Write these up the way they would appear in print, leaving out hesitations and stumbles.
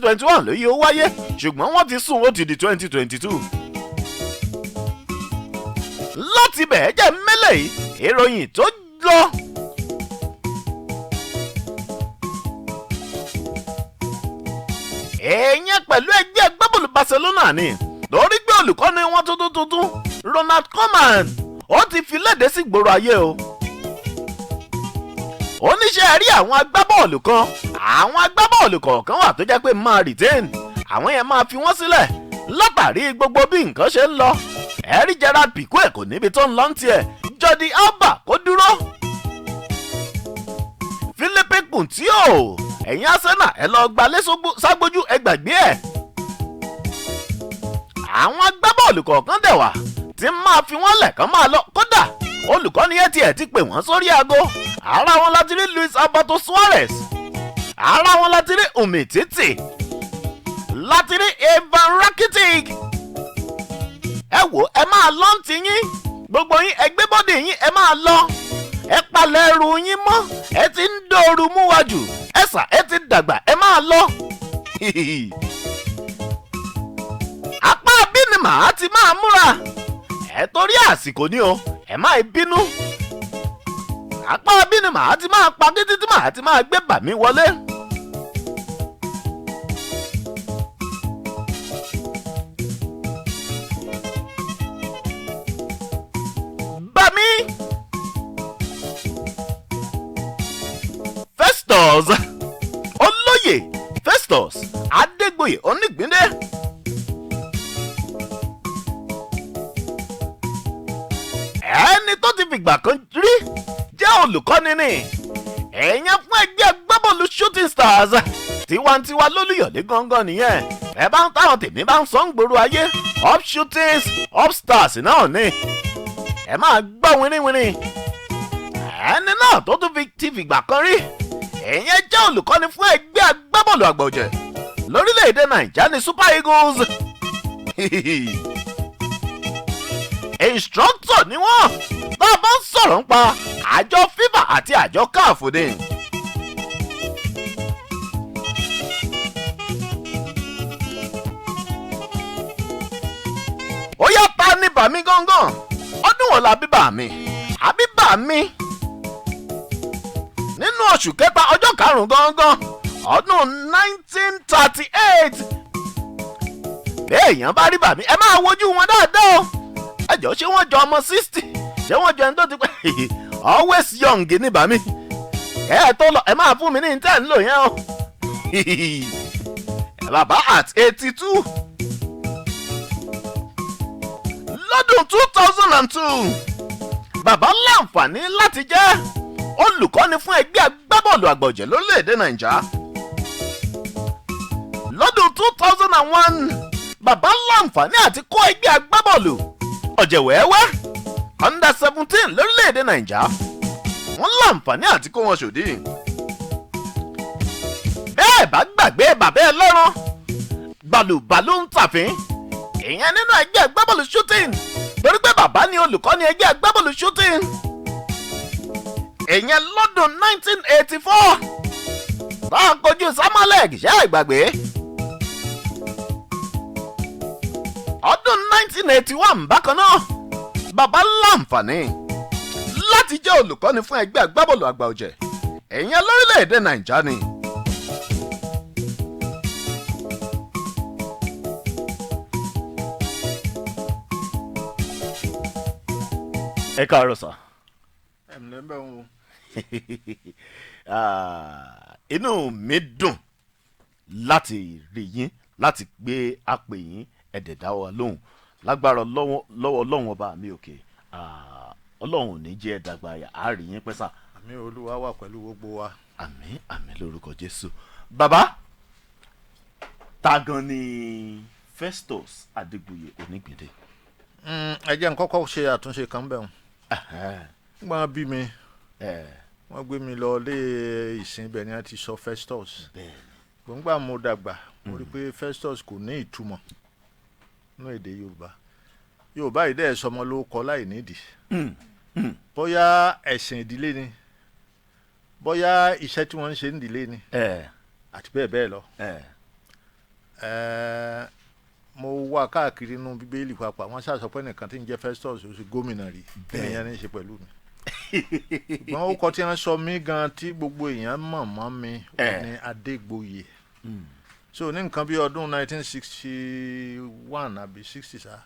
2021 ló yẹ ó wáyé ṣùgbọ́n wọ́n ti sún ó ti di 2022. láti bẹ̀ẹ́ jẹ́ mẹ́lẹ̀ yìí ìròyìn tó lọ. èèyàn pẹ̀lú ẹgbẹ́ agbábọ́ọ̀lù Barcelona ni lórí pé olùkọ́ni wọn tuntun Ronald Koeman ó ti fi léde sí gbòòrò ayé o. oníṣẹ́ rí àwọn agbábọ́ọ̀lù kọ̀ọ̀kan wà tó jẹ́ pé máa retain àwọn yẹn máa fi wọ́n sílẹ̀ látàrí gbogbo bí nǹkan ṣe ń lọ. ẹ̀rí Gerard Piqué kò níbi tó ń lọ ń tiẹ̀ Jordi Alba kó dúró. Philippe Coutinho ẹ̀yin Arsenal ẹ lọ gbalé ságbójú ẹ gbàgbé ẹ̀. àwọn agbábọ́ọ̀lù kọ̀ọ̀kan dẹ̀ wà tí máa fi wọ́n lẹ̀ kán máa lọ kódà olùkọ́ni ẹ̀ tiẹ̀ ti pè wọ́n sórí aago. ara wọn láti rí Luis Alberto Suarez, ara wọn láti rí Umtiti, láti rí Ivan Rakitic. ẹ wò ẹ máa lọ ń ti yín gbogbo yín ẹ gbé bọ́dì yín ẹ máa lọ ẹ palẹ̀ ẹrù yín mọ́ ẹ ti ń dòoru mú wájú ẹ̀sà ẹ ti dàgbà ẹ máa lọ. apá bínú màá ti máa múra ẹ torí àsìkò ni o ẹ má bínú. apá bínú màá ti máa pa títí tí màá ti máa gbé bàmí wọlé. bàmí Festus olóyè Festus Adegboye Onigbide. ẹni tó ti fìgbà kan rí jẹ́ olùkọ́ni ni èèyàn fún ẹgbẹ́ agbábọ́ọ̀lù Shooting Stars tiwantiwa lólùyọ̀lé gangan nìyẹn. ẹ bá ń táwọn tèmi bá ń sọ ń gbòòrò ayé up Shootings up Stars náà ni ẹ máa gbọ́ wínníwínní. ẹni náà tó tún ti fìgbà kan rí èèyàn jẹ́ olùkọ́ni fún ẹgbẹ́ agbábọ́ọ̀lù àgbà ọ̀jẹ̀ lórílẹ̀‐èdè Nàìjíríà ní Super Eagles. instructor ni wọ́n bá a bá ń sọ̀rọ̀ ń pa àjọ FIFA àti àjọ CAF ni. ó yá ta ní bàmí gángan ọdún wo la bí bàmí àbí bàmí nínú oṣù kẹta ọjọ́ karùn-ún gángan ọdún 1938. béèyàn bá rí bàmí ẹ máa wojú wọn dáadáa o. ẹjọ́ ṣé wọ́n jọ ọmọ 60 ṣé wọ́n jọ ẹni tó ti pẹ́ always young ní bàmí. ẹ tó lọ ẹ máa fún mi ní tẹ́ ń lò yẹn o. bàbá at 82 lọ́dún 2002 bàbá láǹfààní láti jẹ́ olùkọ́ni fún ẹgbẹ́ agbábọ́ọ̀lù àgbọ̀jẹ̀ lórílẹ̀‐èdè Nàìjíríà. lọ́dún 2001 bàbá láǹfààní àti kó ẹgbẹ́ agbábọ́ọ̀lù ọ̀jẹ̀wẹ́wẹ́ under 17 lórílẹ̀‐èdè Nàìjíríà. wọ́n láǹfààní àti kó wọn ṣòdì. bẹ́ẹ̀ bá gbàgbé bàbá ẹ lọ́rùn bàlùbàlù ń tàfin ìyẹn nínú ẹgbẹ́ agbábọ́ọ̀lù Shooting torí pé bàbá ni olùkọ́ni ẹgbẹ́ agbábọ́ọ̀lù Shooting. ìyẹn lọ́dún 1984 bá a kojú Samalek ṣe àìgbàgbé. ọdún 1981 bákan náà bàbá láǹfààní láti jẹ́ olùkọ́ni fún ẹgbẹ́ agbábọ́ọ̀lù àgbà ọ̀jẹ̀ ìyẹn lórílẹ̀‐èdè Nàìjíríà ni. ẹ káàárọ̀ sà. ẹ̀mí bẹ́ẹ̀ wò. inú mi dùn láti rí yín láti gbé àpè yín ẹ̀dẹ̀ dá wa lóhùn lágbára lọ́wọ́ Ọlọ́run ọba mi òkè. Ọlọ́run ò ní jẹ́ ẹ̀dàgbà àárín yín pẹ́sà. àmín Olúwa wà pẹ̀lú gbogbo wa. àmín àmín lórúkọ Jésù. bàbá ta gan ni Festus Adegboye Onigbide. ẹ jẹ́ n kọ́kọ́ ṣe àtúnṣe kan bẹ́ẹ̀ wọ́n bí mi wọ́n gbé mi lọ lé ìsìn ibẹ̀ ni a ti sọ Festus gbọ̀ngbà mo dàgbà mo rí pé Festus kò ní ìtumọ̀ ní èdè Yorùbá yìí dẹ́ sọmọ ló kọ láì nídìí bóyá ẹ̀sìn ìdílé ni bóyá iṣẹ́ tí wọ́n ń ṣe ń ìdílé ni àti bẹ́ẹ̀ bẹ́ẹ̀ lọ mo wá káàkiri nínú bíbélì pàápàá wọ́n ṣàṣọ pé nìkan tí ń jẹ́ Festus ó sì gómìnà rí ènìyàn ní í ṣe pẹ̀lú mi ṣùgbọ́n ó kọ tí wọ́n sọ mí gan tí gbogbo èèyàn mọ̀ mọ́ mi ní Adegboye so ní nǹkan bí ọdún 1961 àbí 60 sá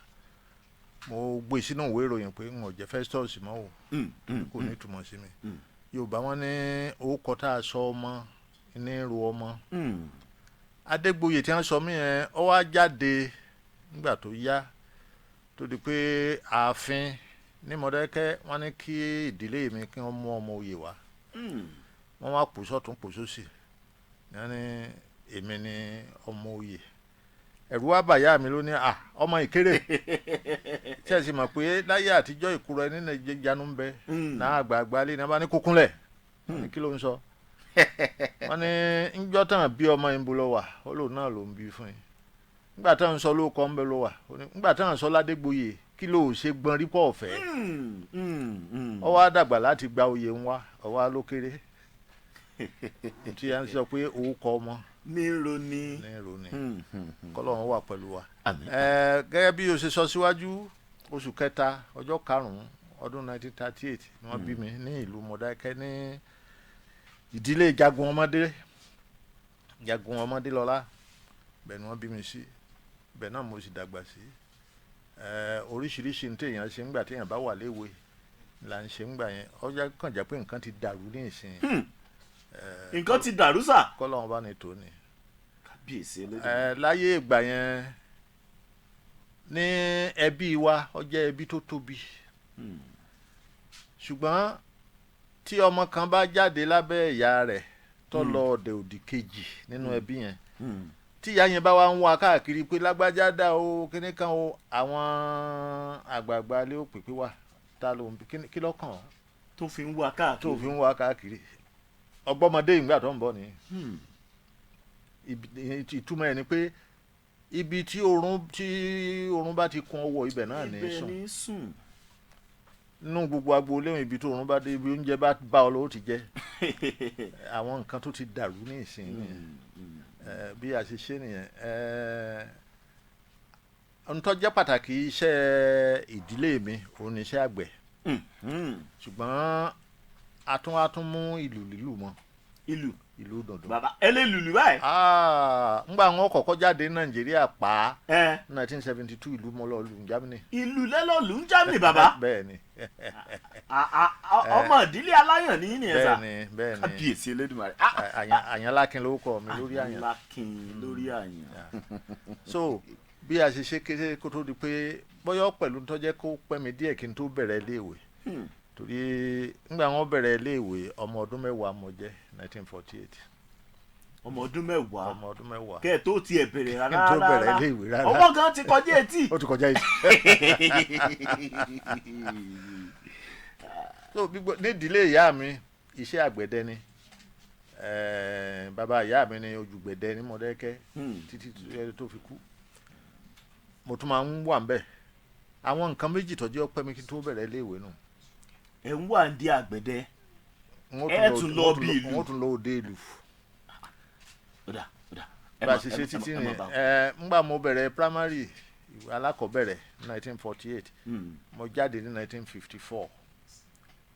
mo gbé sínú ìwé ìròyìn pé n ò jẹ́ Festus mọ́ o kò ní ìtumọ̀ sí mi Yorùbá wọn ní orúkọ tá a sọ ọmọ ní ro ọmọ Adegboye tí wọ́n sọ mí yẹn ó wá jáde nígbà tó yá tó di pé ààfin ní Mọdákẹ́kẹ́ wọ́n ní kí ìdílé mi kí wọ́n mú ọmọ oyè wá wọ́n wá pò sọ́tún pò sósì wọ́n ní èmi ni ọmọ oyè ẹ̀rù wá bàyá mi ló ní ọmọ ìkéré tí ẹ sì mọ̀ pé láyé àtijọ́ ìkúrọ ẹni ìjánu ń bẹ náà àgbààgbà lé ní wọ́n bá ní kúkúnlẹ̀ ní kí ló ń sọ wọ́n ní ńjọ́ tán bí ọmọ yín bó lọ wà ó lòun náà ló ń bí fún yín nígbà táwọn sọ ló kọ́ ń bẹ ló wà nígbà táwọn sọ Ládégbòye kí ló ṣe gbọ́n rí pọ̀ ọ̀fẹ́ ó wá dàgbà láti gba oyè ń wá ó wá ló kéré tí a ń sọ pé orúkọ ọmọ ní roni kọ́lọ́run wà pẹ̀lú wa gẹ́gẹ́ bí o ṣe sọ síwájú oṣù kẹta ọjọ́ karùn-ún ọdún 1938 ni wọ́n bí mi ní ìlú Mọdákẹ́kẹ́ ní ìdílé jagun ọmọdé lọ́lá bẹ́ẹ̀ ni wọ́n bí mi sí bẹ́ẹ̀ náà mo sì dàgbà sí oríṣiríṣi ní téèyàn ṣe ńgbà téèyàn bá wà léwe là ń ṣe ńgbà yẹn ọjà kàn jẹ́ pé nǹkan ti dàrú ní ìsìn nǹkan ti dàrú sà kọ́lọ́run bá ní tò ní kábíyèsí elédè láyé ìgbà yẹn ní ẹbí wa ó jẹ́ ẹbí tó tóbi ṣùgbọ́n tí ọmọ kan bá jáde lábẹ́ ìyá rẹ̀ tó lọ ọ̀dẹ̀ òdì kejì nínú ẹbí yẹn tí ìyá yẹn bá wá ń wá káàkiri pé lágbájá dá o kíní kan o àwọn àgbààgbà lé ó pèpè wà ta ló ń bí kí lọ́kàn ọ́ tó fi ń wá káàkiri ọgbọ́mọdé ìgbà tó ń bọ̀ ni ìtumọ̀ ẹ̀ ni pé ibi tí oorun bá ti kún ọwọ́ ibẹ̀ náà ní sùn nínú gbogbo agboolé ibi tó oorun bá dé ibi oúnjẹ bá ọ lọ́wọ́ ti jẹ́ àwọn nǹkan tó ti dàrú ní ìsìn bí a ṣe ṣe nìyẹn ohun tó jẹ́ pàtàkì iṣẹ́ ìdílé mi òun ni iṣẹ́ àgbẹ̀ ṣùgbọ́n atún mú ìlù lílù mọ́ ìlù dọ̀dọ̀. bàbá ẹlẹ́lùlù báyìí. ngbà wọn kọ́kọ́ jáde ní Nàìjíríà pa 1972 ìlú mọ́lọ́ lù ní Germany. ìlú lẹ́lọ́ lù ní Germany bàbá. bẹ́ẹ̀ni. ọmọ ìdílé aláyàn ní ní ẹ̀sà. bẹ́ẹ̀ni. kábíyèsí Elédùmarè. Àyànlákin lórúkọ mi lórí àyàn. Àyànlákin lórí àyàn. so bí a ṣe ṣe kéde kó tó di pé bóyá pẹ̀lú tó jẹ́ kó pẹ́ mi díẹ̀ kí n tó bẹ̀rẹ̀ iléèwé torí ngbà wọn bẹ̀rẹ̀ iléèwé ọmọ ọdún mẹ́wàá mo jẹ́ 1948. ọmọ ọdún mẹ́wàá kẹ́ ẹ̀ tó tiẹ̀ bẹ̀rẹ̀ rárá kí n tó bẹ̀rẹ̀ iléèwé rárá ọmọ kan ti kọjá etí. ó ti kọjá etí. so ní ìdílé ìyá mi iṣẹ́ àgbẹ̀dẹ ni bàbá ìyá mi ni ojúgbẹ̀dẹ ní Mọdákẹ́kẹ́ títí tó fi kú mo tún máa ń wà ń bẹ̀ àwọn nǹkan méjì tọ́jú ọpẹ́ mi kí n tó bẹ̀rẹ̀ iléèwé nù. ẹ ń wà ń di àgbẹ̀dẹ ẹ tún lọ bí ìlú wọ́n tún lọ òde ìlú. bá a ṣe ṣe títí ni ngbà mo bẹ̀rẹ̀ primary alákọ̀ọ́bẹ̀rẹ̀ 1948 mo jáde ní 1954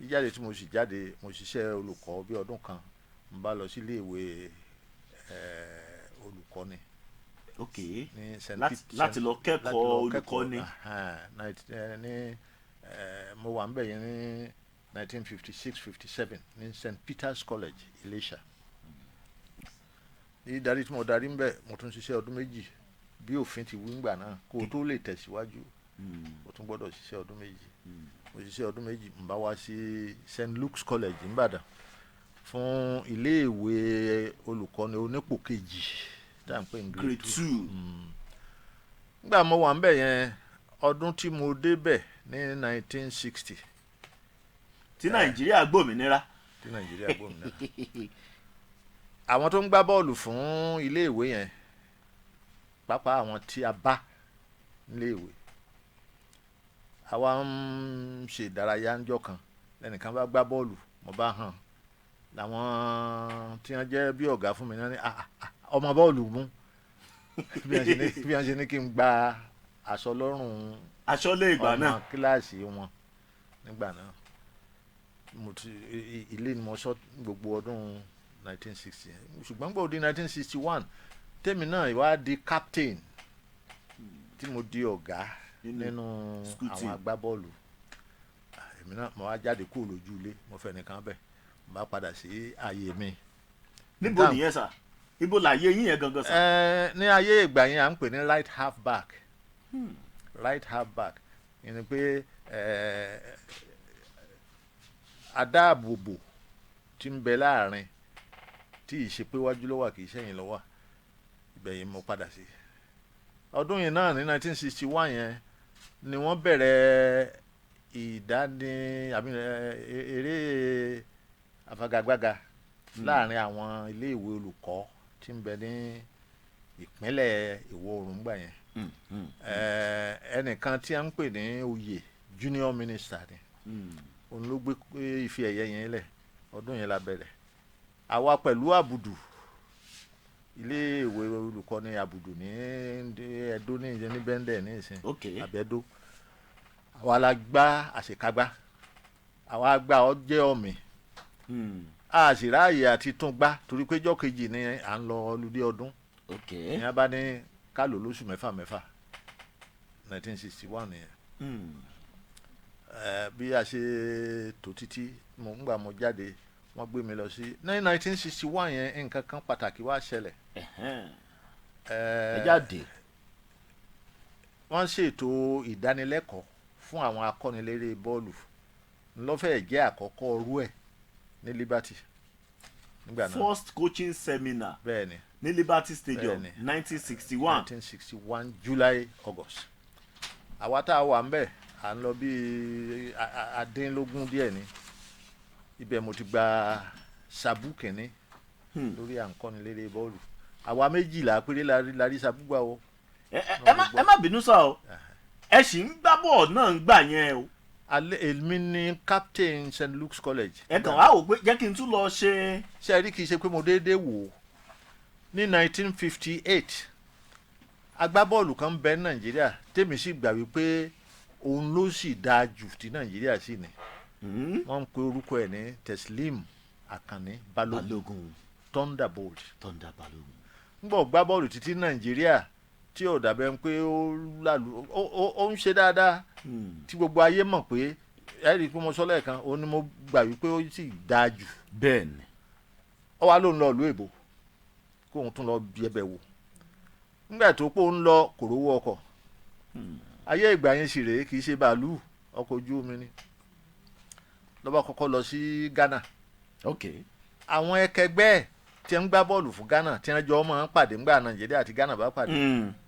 jíjáde tí mo sì jáde mo ṣiṣẹ́ olùkọ́ bí ọdún kan mo bá lọ sí iléèwé olùkọ́ni. ok láti lọ kẹ́kọ̀ọ́ olùkọ́ni. mo wà ń bẹ̀ yẹn ní 1956-57 ní St. Peter's College Iléṣà. ní darí tí mo darí ń bẹ̀ mo tún ṣiṣẹ́ ọdún méjì bí òfin ti wí ńgbà náà kó o tó lè tẹ̀síwájú mo tún gbọ́dọ̀ ṣiṣẹ́ ọdún méjì mo ṣiṣẹ́ ọdún méjì n bá wá sí St. Luke's College nìbàdàn fún iléèwé olùkọ́ni onípò kejì tá à ń pè ní grade 2. nígbà mo wà ń bẹ̀ yẹn ọdún tí mo débẹ̀ ní 1960. tí Nàìjíríà gbòmìnira. àwọn tó ń gbá bọ́ọ̀lù fún iléèwé yẹn pápá àwọn tí a bá níléèwé àwa ń ṣe ìdárayá ńjọ́ kan lẹ́nìkan bá gbá bọ́ọ̀lù mo bá hàn làwọn tí wọ́n jẹ́ bí ọ̀gá fún mi náà ní ọmọ bọ́ọ̀lù mú bí wọ́n ṣe ní kí n gba aṣọ lọ́rùn aṣọ́lé ìgbà náà ọmọ kíláàsì wọn nígbà náà ilé ni mo sọ gbogbo ọdún 1960 ṣùgbọ́n gbòó di 1961 tèmi náà wá di captain tí mo di ọ̀gá nínú àwọn agbábọ́ọ̀lù èmi náà mo wá jáde kúrò lójú ilé mo fẹ́ nìkan bẹ̀ mo bá padà sí ààyè mi. níbo nìyẹn sà ibo làyè yín yẹn gangan sà. ní ayé ìgbà yẹn à ń pè ní right half back right half back yẹn ni pé adáàbòbò tí ń bẹ láàrin tí ì ṣe pé wájú ló wà kì í ṣẹ̀yìn ló wà ibẹ̀ yẹn mo padà sí. ọdún yìí náà ní 1961 yẹn ni wọ́n bẹ̀rẹ̀ eré àfagagbága láàrin àwọn iléèwé olùkọ́ tí ń bẹ ní ìpínlẹ̀ ìwọ̀ oòrùn gbà yẹn. Ẹnìkan tí a ń pè ní oyè junior minister ni òun ló gbé ife ẹ̀yẹ yẹn lẹ̀ ọdún yẹn la bẹ̀rẹ̀ àwa pẹ̀lú àbùdù iléèwé olùkọ́ ní àbùdù ní Ẹdó ní bẹ́ńdẹ̀ ní ìsìn àbẹ́dó àwa la gbá àṣekágbá àwa gbá ọjẹ́ ọ̀mì a sì ráàyè àti tún gbá torí pé jọ́ kejì ni à ń lọ ọlùdí ọdún ní a bá ní ká lò lóṣù mẹ́fà 1961 nìyẹn. Bí a ṣe tó títí mo ń gbà mo jáde wọ́n gbé mi lọ sí ní 1961 yẹn nǹkan kan pàtàkì wá ṣẹlẹ̀. ẹ jáde. wọ́n ṣètò ìdánilẹ́kọ̀ọ́ fún àwọn akọ́niléré bọ́ọ̀lù ńlọ́fẹ̀ẹ́ jẹ́ àkọ́kọ́ ọrú ẹ̀ ní Liberty nígbà náà. first coaching seminar. bẹ́ẹ̀ni ní Liberty Stadium 1961 July August. àwa tá a wà ń bẹ̀ à ń lọ bíi adínlógún díẹ̀ ni ibẹ̀ mo ti gba sabu kìnní lórí à ń kọ́niléré bọ́ọ̀lù àwa 12 péré la rí sabu gbà o. ẹ má bínú sá o ẹ sì ń gbá bọ́ọ̀ náà ń gbà yẹn o. èmi ni captain St. Luke's College. ẹ kàn wá wò pé jẹ́ kí n tún lọ ṣe. ṣe rí kì í ṣe pé mo déédéé wò ó ní 1958 agbábọ́ọ̀lù kan bẹ ní Nàìjíríà tèmi sì gbà wípé òun ló sì dáa jù tí Nàìjíríà sì ní. wọ́n ń pe orúkọ ẹ̀ ní Teslim Akanni Balógun Thunderbolt. ń bọ̀ gbá bọ́ọ̀lù títí Nàìjíríà tí ò dàbẹ̀ ń pé ó ń ṣe dáadáa tí gbogbo ayé mọ̀ pé ẹ̀rí pé mo sọ lẹ́ẹ̀kan òun ni mo gbà wípé ó sì dáa jù. bẹ́ẹ̀ni. ó wá lóun lọ ìlú èbó kóun tún lọ bí ẹbẹ̀ wò nígbà tó pé òun lọ kò rówó ọkọ̀ ayé ìgbà yẹn sì rèé kì í ṣe bàálù ọkọ̀ ojú omi ni ló bá kọ́kọ́ lọ sí Ghana. àwọn ẹkẹgbẹ́ ẹ̀ tí ń gbá bọ́ọ̀lù fún Ghana tí wọ́n jọ máa ń pàdé ńgbà Nàìjíríà àti Ghana bá pàdé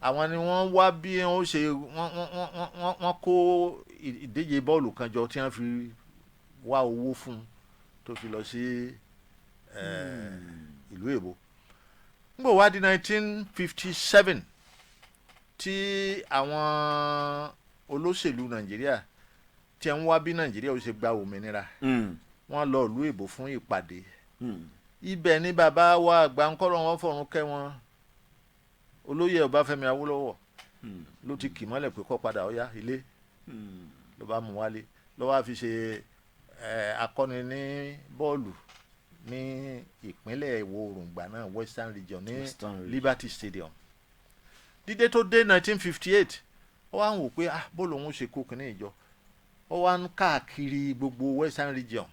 àwọn ni wọ́n wá bí wọ́n ṣe wọ́n kó ìdíje bọ́ọ̀lù kan jọ tí wọ́n fi wá owó fún un tó fi lọ sí ìlú èbó. nígbà wá di 1957 tí àwọn olóṣèlú Nàìjíríà tí wọ́n wá bí Nàìjíríà ó ṣe gba òmìnira wọ́n lọ ìlú èbó fún ìpàdé. ibẹ̀ ni bàbá wa àgbà ń kọ́rọ̀ wọn fọ̀run kẹ́ wọn olóyè Ọbáfẹ́mi Awólọ́wọ̀ ló ti kì mọ́lẹ̀ pé kó padà ọ̀yá ilé ló bá mú wálé ló wá fi ṣe akọni ní bọ́ọ̀lù ní ìpínlẹ̀ ìwọ̀ oòrùn gbà náà Western Region ní Liberty Stadium. dídé tó dé 1958 ó wá ń wò pé bọ́ọ̀lù òun ṣe kó kìíní ìjọ ó wá ń káàkiri gbogbo Western Region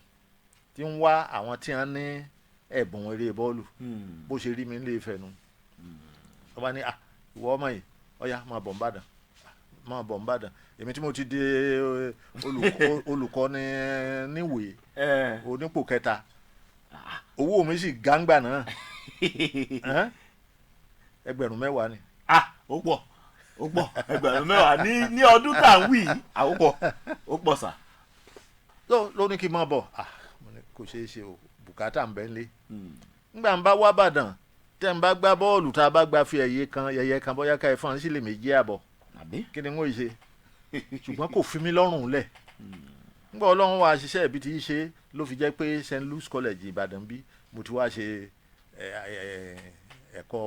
tí ń wá àwọn tí wọ́n ní ẹ̀bùn eré bọ́ọ̀lù bó ṣe rí mi ń lè fẹnu ó bá ní ìwọ ọmọ yìí ọ̀yá máa bọ̀ ń bàdàn èmi tí mo ti di olùkọ́ níwèé onípò kẹta owó mi sì gáǹgbà náà ẹgbẹ̀rún 10 ni. ó pọ̀ ẹgbẹ̀rún 10 ní ọdún tá à ń wí ó pọ̀ sà. ló ní kí n máa bọ̀ kò ṣeé ṣe o bùkátà ń bẹ ń lé ngbà ń bá wá bàdàn tẹ́ ń bá gbá bọ́ọ̀lù tá a bá gbá fi ẹ̀yẹ kan bóyá ká ẹ fún un sí lè 2.5 kí ni wọ́n ṣe ṣùgbọ́n kò fi mí lọ́rùn lẹ̀ ngbà Ọlọ́run wa ṣiṣẹ́ ibi tí í ṣe ló fi jẹ́ pé St. Luke's College Ìbàdàn bí mo ti wá ṣe ẹ̀kọ́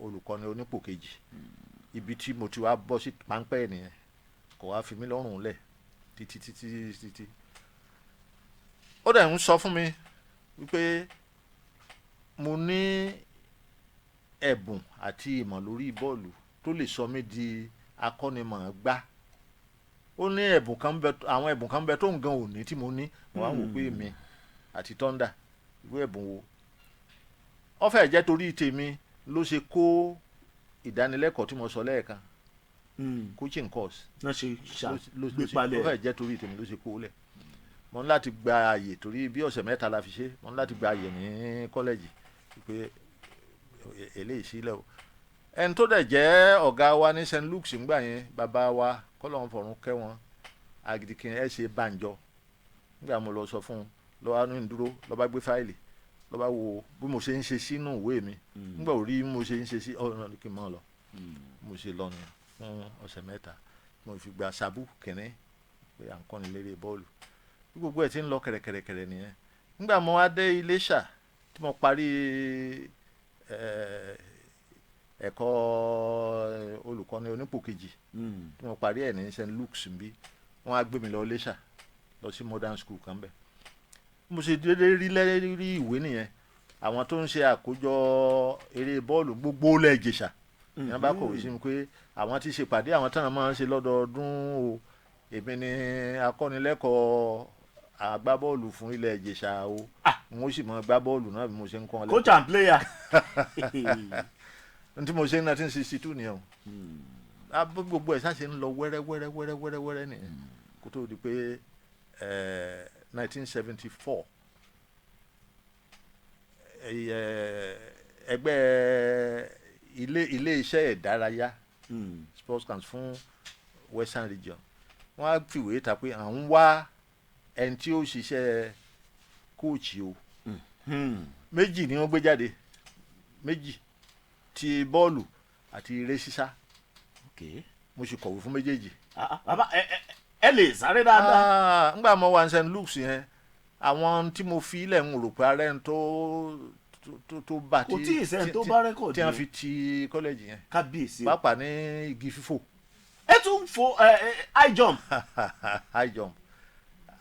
olùkọ́ni onípò kejì ibi tí mo ti wá bọ́ sí páńpẹ́ nìyẹn kò wá fi mí lọ́rùn lẹ̀ títí ó dẹ̀ ń sọ fún mi wípé mo ní ẹ̀bùn àti ìmọ̀ lórí bọ́ọ̀lù tó lè sọ mí di akọ́nimọ̀ọ́gbá ó ní ẹ̀bùn kan bẹ àwọn ẹ̀bùn kan bẹ tó ń gan òní tí mo ní mo wá wò pé mi àti Thunder ìwé ẹ̀bùn wo ó fẹ́ jẹ́ torí tèmi ló ṣe kó ìdánilẹ́kọ̀ọ́ tí mo sọ lẹ́ẹ̀kan coaching course náà ṣe gbé palẹ̀ ó fẹ́ jẹ́ torí tèmi ló ṣe kó lẹ̀ mo ní láti gba àyè torí bí ọ̀sẹ̀ mẹ́ta la fi ṣe mo ní láti gba àyè ní kọ́lẹ́jì pé eléyìí sílẹ̀ o ẹni tó dẹ̀ jẹ́ ọ̀gá wa ní St. Luke's ńgbà yẹn bàbá wa kọ́lọ́run fọ̀run kẹ́ wọn Agidikin ẹ̀ ṣe Banjo nígbà mo lọ sọ fún un lọ́wọ́ ní dúró lọ́ba gbé fáìlì lọ́ba wo bí mo ṣe ń ṣe sínú ìwé mi nígbà ò rí mo ṣe ń ṣe sí ọ̀nà kí n mọ̀ lọ mo ṣe lọ nìyẹn fún ọ̀sẹ̀ mẹ́ta mo fi gba sabu kìnní pé à ń kọ́ni lérè bọ́ọ̀lù bí gbogbo ẹ̀ ti ń lọ kẹ̀rẹ̀kẹ̀rẹ̀ nìyẹn nígbà mo wá dé Iléṣà tí mo parí ẹ̀kọ́ olùkọ́ni onípò kejì tí mo parí ẹ̀ ní St. Luke's bí wọ́n á gbé mi lọ Iléṣà lọ sí modern school kan bẹ́ẹ̀ mo ṣe dédé rí ìwé nìyẹn àwọn tó ń ṣe àkójọ eré bọ́ọ̀lù gbogbo lẹ́ẹ̀jẹ̀ṣà ìyẹn bá kọ̀wé sí mi pé àwọn ti ṣèpàdé àwọn táwọn máa ń ṣe lọ́dọọdún o èmi ni akọ́nilẹ́kọ̀ọ́ agbábọ́ọ̀lù fún ilẹ̀ Ìjẹ̀ṣà o mo sì mọ gbábọ́ọ̀lù náà bí mo ṣe ń kọ́ ọ lẹ́kọ̀ọ́. coach and player. n tí mo ṣe ń 1962 nìyẹn o gbogbo ẹ̀ ṣáṣe ń lọ wẹ́rẹ́wẹ́rẹ́ nìyẹn kó tó di pé 1974 ẹgbẹ́ ilé iṣẹ́ ìdárayá sports council fún Western Region wọ́n á fìwé ta pé à ń wá ẹni tí ó ṣiṣẹ́ kóòchì o méjì ni wọ́n gbé jáde méjì ti bọ́ọ̀lù àti eré sísá mo sì kọ̀wé fún méjèèjì. bàbá ẹ lè sáré dáadáa. ngbà mo wà ní St. Luke's yẹn àwọn tí mo fi ilẹ̀ ń rò pé ara ẹni tó bá kò tí ì sẹ́ni tó bá rẹ́kọ̀dì tí wọ́n fi ti kọ́lẹ́jì yẹn kábíyèsí pàápàá ní igi fífò. ẹ tún fò high jump. high jump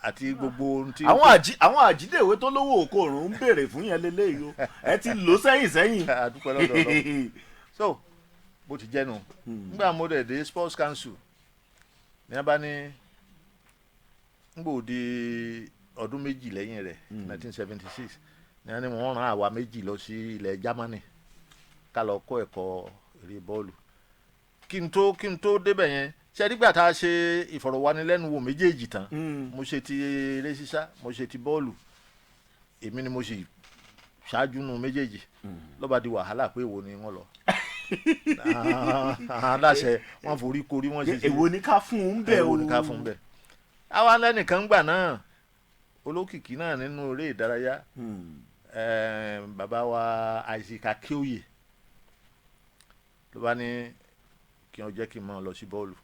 àti gbogbo ohun tí. àwọn àjídèwé tó lówó òkòòrùn ń béèrè fún yẹn lélẹ́yìí o ẹ ti lò sẹ́yìn. àdúpẹ́ lọ́dọ̀ lọ so bó ti jẹ́ nu nígbà mo dẹ̀ dé sports council ní a bá ní ngbòde ọdún méjì lẹ́yìn rẹ̀ 1976 ní a ní wọ́n rán àwa méjì lọ sí ilẹ̀ Germany ká lọ kọ́ ẹ̀kọ́ eré bọ́ọ̀lù kí n tó débẹ̀ yẹn ṣe nígbà tá a ṣe ìfọ̀rọ̀wánilẹ́nuwò méjèèjì tán mo ṣe ti eré sísá mo ṣe ti bọ́ọ̀lù èmi ni mo sì ṣáájú nu méjèèjì ló bá di wàhálà pé èwo ni wọ́n lọ aláṣẹ wọ́n forí korí wọ́n ṣe èwo ni ká fún un bẹ́ẹ̀ o èwo ni ká fún un bẹ́ẹ̀ àwa lẹ́nìkan gbà náà olókìkí náà nínú eré ìdárayá bàbá wa Isaac Akioye ló bá ní kí wọ́n jẹ́ kí n máa lọ sí bọ́ọ̀lù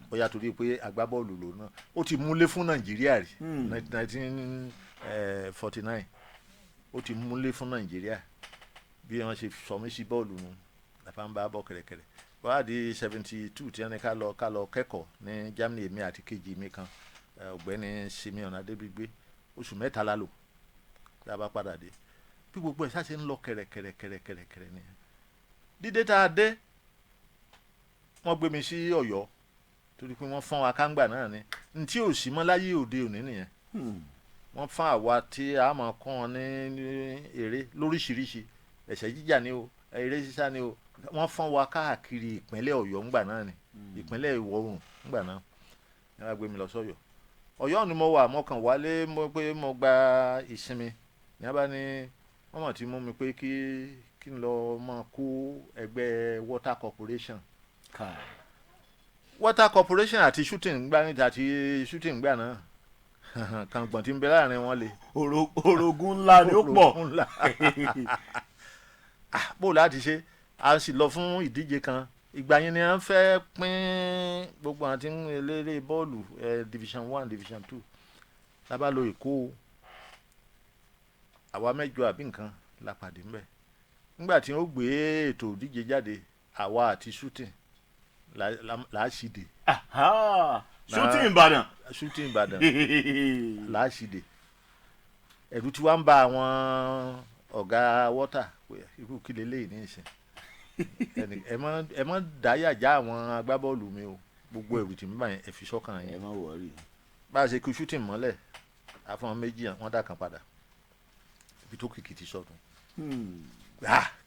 bóyá torí pé agbábọ́ọ̀lù lò náà ó ti múlé fún Nàìjíríà rí 1949 ó ti múlé fún Nàìjíríà bí wọ́n ṣe sọ mí sí bọ́ọ̀lù nù lápá ń bá bọ́ kẹ̀rẹ̀kẹ̀rẹ̀ wọ́n á di 72 tí wọ́n ní ká lọ kẹ́kọ̀ọ́ ní Germany èmi àti kejì mi kan ọ̀gbẹ́ni Simeon Adégbígbé oṣù mẹ́ta la lò tá a bá padà dé bí gbogbo ẹ̀ ṣáṣe ń lọ kẹ̀rẹ̀kẹ̀rẹ̀ nìyẹn dídé tá a dé wọ́n gbé mi sí Ọ̀yọ́ torí pé wọ́n fọ́n wa kángbà náà ni n tí ò sí mọ́ láyé òde òní nìyẹn wọ́n fọ́n àwa tí a máa kọ́ wọn ní eré lóríṣiríṣi ẹ̀ṣẹ̀ jíjà ni o eré sísá ni o wọ́n fọ́n wa káàkiri ìpínlẹ̀ Ọ̀yọ́ ńgbà náà ni ìpínlẹ̀ Ìwọ̀ Oòrùn ńgbà náà ni wọ́n gbé mi lọ sọ́yọ́ Ọ̀yọ́ ni mo wà mo kàn wálé pé mo gba ìsinmi ní wọ́n bá ní wọ́n mọ̀ tí mú mi pé kí n lọ máa kó ẹgbẹ́ Water Corporation Water Corporation àti shooting gbà níta àti shooting gbà náà kàngbọ̀n tí ń bẹ láàrin wọn le. orogún ńlá ni ó pọ̀. bó láti ṣe a sì lọ fún ìdíje kan ìgbà yẹn ni a ń fẹ́ pín gbogbo àti eléré bọ́ọ̀lù division 1 division 2 lábá lo Èkó àwa mẹ́jọ àbí nǹkan la pàdé ńbẹ̀ nígbà tí wọ́n gbé ètò ìdíje jáde àwa àti shooting làásìdè. shooting Ìbàdàn. shooting Ìbàdàn làásìdè. ẹ̀rù tí wàá ń ba àwọn ọ̀gá wọ́tà irú kí leléyìí ní ìsìn ẹ mọ́ dáyà já àwọn agbábọ́ọ̀lù mi o gbogbo ẹ̀rù tí ń bá yẹn ẹ fi sọ́kàn yẹn. ẹ má wọrí. bá a ṣe kí shooting mọ́lẹ̀ àfọ̀n méjì wọ́n dà kan padà ibi tó kìkì ti sọ̀tún.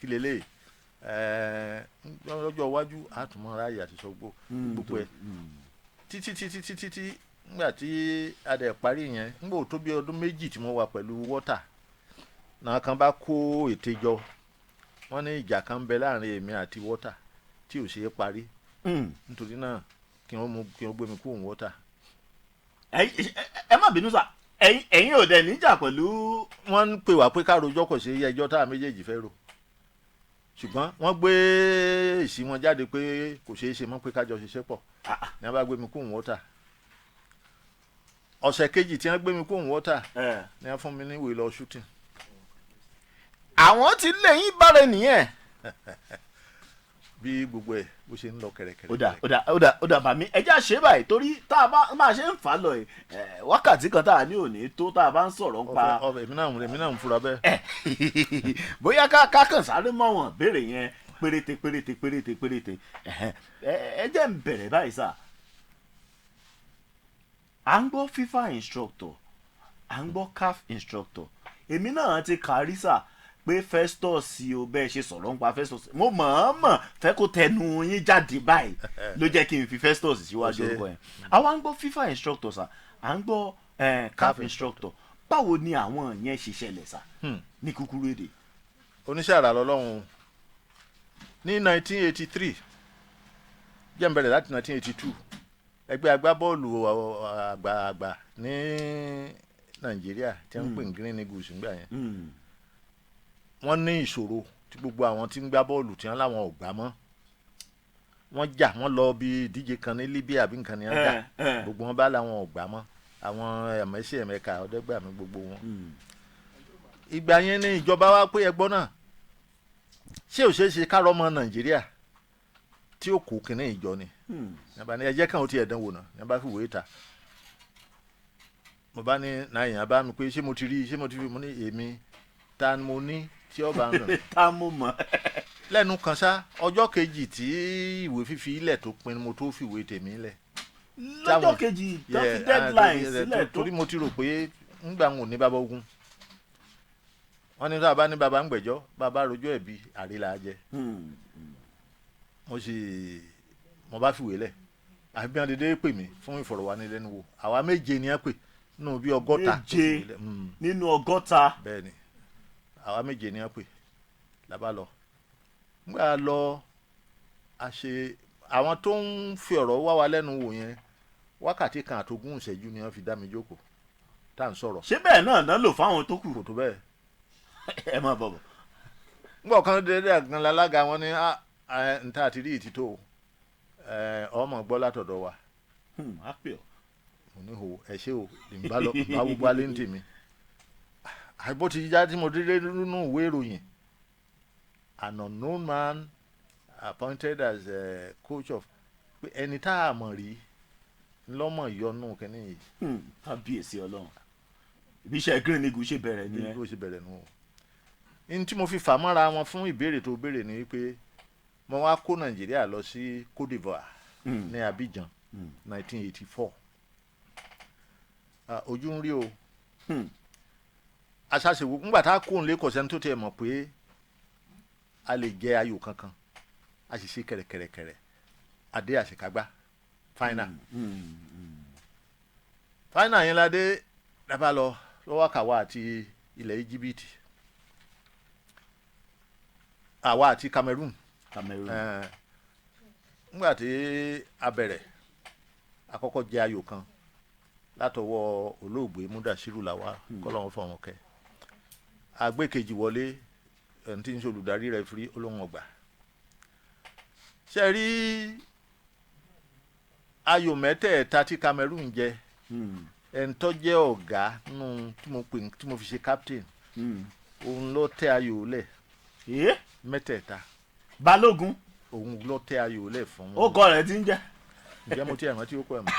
kí leléyìí lọ́jọ́ iwájú àtúmọ̀ ráàyè àti sọ́gbó gbogbo ẹ̀ títí nígbà tí a dẹ̀ parí yẹn nígbà tó bí ọdún méjì tí mo wà pẹ̀lú wọ́tà náà kan bá kó ète jọ wọ́n ní ìjà kan bẹ láàrin èmi àti wọ́tà tí ò ṣeé parí nítorí náà kí wọ́n gbé mi kúrò wọ́tà. ẹ má bínú sà ẹ̀yin ò dẹ̀ níjà pẹ̀lú. wọ́n ń pè wá pé ká rojọ́ kò sí ẹjọ́ tá a méjèèjì fẹ́ rò ṣùgbọ́n wọ́n gbé èsì wọn jáde pé kò ṣeé ṣe mọ́ pé kájọ ṣiṣẹ́ pọ̀ ní wọ́n bá gbé mi kúrò wọ́tà. ọ̀sẹ̀ kejì tí wọ́n gbé mi kúrò wọ́tà ni wọ́n fún mi ní ìwé lọ shooting. àwọn ti lè yín bára nìyẹn. bí gbogbo ẹ bó ṣe ń lọ kẹrẹkẹrẹ. ó dà bàmí ẹ jẹ́ àṣẹ báyìí torí tá a bá ṣe ń fà á lọ ẹ wákàtí kan tá a ní òní tó tá a bá ń sọ̀rọ̀ ń pa. èmi náà ń fura bẹ́ẹ̀. bóyá ká kàn sáré mọ́ wọn béèrè yẹn péréte ẹ jẹ́ ń bẹ̀rẹ̀ báyìí sà. à ń gbọ́ FIFA instructor à ń gbọ́ CAF instructor èmi náà ti kàrí sà pé Festus o bẹ́ẹ̀ ṣe sọ̀rọ̀ ń pa Festus mo mọ̀ọ́mọ̀ fẹ́ kó tẹnu yín jáde báyìí ló jẹ́ kí n fi Festus síwájú orúkọ yẹn. àwa ń gbọ́ FIFA instructor sà à ń gbọ́ CAF instructor báwo ni àwọn yẹn ṣe ṣẹlẹ̀ sà ní kúkúrú èdè. oníṣẹ́ àrà lọ́lọ́run ní 1983 jẹ́ n bẹ̀rẹ̀ láti 1982 ẹgbẹ́ agbábọ́ọ̀lù àgbààgbà ní Nàìjíríà tí wọ́n ń pè ní Green Eagles ńgbà yẹn wọ́n ní ìṣòro tí gbogbo àwọn tí ń gbá bọ́ọ̀lù tí wọ́n láwọn ò gbá mọ́ wọ́n jà wọ́n lọ bí ìdíje kan ní Libya àbí nǹkan ni wọ́n jà gbogbo wọn bá láwọn ò gbá mọ́ àwọn ẹ̀mẹ́sì ẹ̀mẹ́ka ọ̀dẹ́gbàmí gbogbo wọn. ìgbà yẹn ni ìjọba wa pé ẹgbọ́n náà ṣé ò ṣeé ṣe kárọ́ ọmọ Nàìjíríà tí ó kó kínní ìjọ ni yàrá ni ẹjẹ́ kan ó ti ẹ̀dán wò náà yàrá fi wòye ta mo bá ní náà yàn bá mi pé ṣé mo ti rí mo ní èmi ta ni mo ní tí ọba ń rìn. tá a mú mọ. lẹ́nu kan ṣá ọjọ́ kejì tí ìwé fífi ilẹ̀ tó pin mo tó fìwé tèmi lẹ̀. lọ́jọ́ kejì tó fi deadline sílẹ̀ tó. torí mo ti rò pé ńgbà ń wò ní bàbá ogun wọ́n ní sábà ní bàbá ń gbẹ̀jọ́ bàbá rojọ́ ẹ̀bi àrílà jẹ. mo bá fìwé lẹ̀ àbí wọn dédé pè mí fún ìfọ̀rọ̀wánilẹ́nuwò àwa méje ni wọ́n pè nínú bí 100. méje nínú 100. bẹ́ẹ̀ni àwa méje ni wọ́n pè lábá lọ nígbà lọ àṣe àwọn tó ń fi ọ̀rọ̀ wá wa lẹ́nu wò yẹn wákàtí kan àtogún ìṣẹ́jú ni wọ́n fi dá mi jókòó tá à ń sọ̀rọ̀. ṣé bẹ́ẹ̀ náà lò fáwọn tó kù. kò tó bẹ́ẹ̀. ẹ má bọ̀ bọ̀. nígbà kan dédé àgbọn lálága wọn ní níta àti rí ìtítò ọmọ gbọ́ látọ̀dọ̀ wa. á pè ọ́. mo ní o ẹ ṣé o ìbá gbogbo alẹ́ ń tèmi àìbó ti já tí mo délé nínú ìwé ìròyìn an unknown man appointed as coach of ẹni tá a mọ̀ rí lọ́mọ ìyọnu kẹ́ni yìí. kábíyèsí ọlọ́run ibi iṣẹ́ Green Eagles ṣe bẹ̀rẹ̀ ni ẹ. ó ṣe bẹ̀rẹ̀ nù. ní tí mo fi fà mọ́ra wọn fún ìbéèrè tó béèrè ni wípé mo wá kó Nàìjíríà lọ sí Côte d'Ivoire ní Abidjan 1984 ojú ń rí o. aṣàṣèwò ńgbà tá a kó ń lé kọ̀sẹ́ni tó tiẹ̀ mọ̀ pé a lè jẹ ayò kankan a sì ṣe kẹ̀rẹ̀kẹ̀rẹ̀kẹ̀rẹ̀ adé àṣekágbá final final yẹn ládé dábàá lọ lọ́wọ́ kàwá àti ilẹ̀ Íjíbítì àwa àti Cameroon ńgbà tí a bẹ̀rẹ̀ àkọ́kọ́ jẹ ayò kan látọwọ́ olóògbé Múdàṣírù Làwá kọ́lọ́run fọ̀run kẹ́ agbẹ́kejì wọlé ẹni tí ń ṣe olùdarí rẹ̀ fi olóhùn ọgbà ṣe rí ayò mẹ́tẹ̀ẹ̀ta tí Cameroon jẹ ẹni tó jẹ́ ọ̀gá nínú tí mo fi ṣe captain òun ló tẹ ayò lẹ̀ mẹ́tẹ̀ẹ̀ta balógun òun ló tẹ ayò lẹ̀ fún ó kọ rẹ̀ ti ń jẹ́. ǹjẹ́ mo ti ẹ̀rọ tí ó kọ́ ẹ̀ mọ́.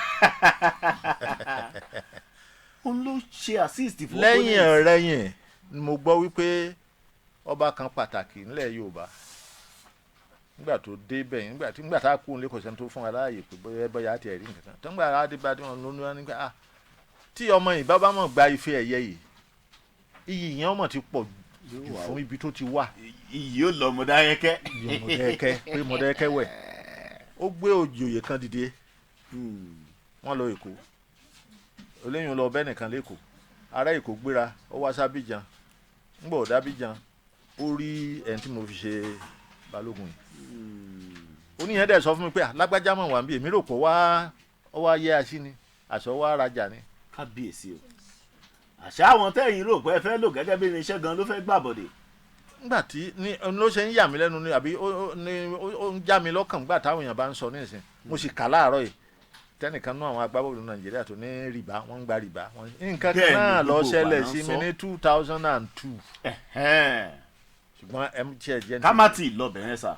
òun ló ṣe assist fún lẹ́yìn ọ̀rẹ́yìn ni mo gbọ́ wípé ọba kan pàtàkì nílẹ̀ Yorùbá nígbà tó dé bẹ́ẹ̀ nígbà tá a kú nílé kò sẹ́ni tó fún wa láàyè pé bóyá àti ẹ̀rí nǹkan kan tó ń gbà adébádé wọn lónìí wọn nígbà tí ọmọ yìí bá mọ̀ gba ife ẹ̀yẹ yìí iyì yẹn ọmọ ti pọ̀ jù fún ibi tó ti wà. iyì yóò lọ Mọdákẹ́kẹ́. pé Mọdákẹ́kẹ́ wẹ̀ ó gbé òjòyè kan dìde wọ́n lọ Èkó olóyún lọ bẹ́ẹ̀ nìkan lẹ́kọ̀ọ́ ará Èkó gbéra ó wá sábìjan ńgbọ̀ ọ̀dà bíjan ó rí ẹni tí mo fi ṣe balógun yìí oníyẹn dẹ̀ sọ fún mi pé lágbájá mọ̀ wá ń bí èmi rò pé ó wá yẹ àṣì ni àṣọ wá rajà ni. kábíyèsí o àṣà àwọn tẹ́yìn rò pé ẹ fẹ́ lò gẹ́gẹ́ bí irinṣẹ́ gan ló fẹ́ gbàbọ̀dé. nígbà tí ló ṣe ń yà mí lẹ́nu ni àbí ó ń já mi lọ́kàn nígbà táwọn èèyàn bá ń sọ nísìn mo sì kà láàárọ̀ yìí tẹnìkan náà àwọn agbábọ́ọ̀lù Nàìjíríà tó ní rìbá wọ́n ń gba rìbá nǹkan kan náà lọ ṣẹlẹ̀ sí mi ní 2002 ṣùgbọ́n mtn jẹ́ ní. kámátì lọ́bẹ̀rẹ̀ sà.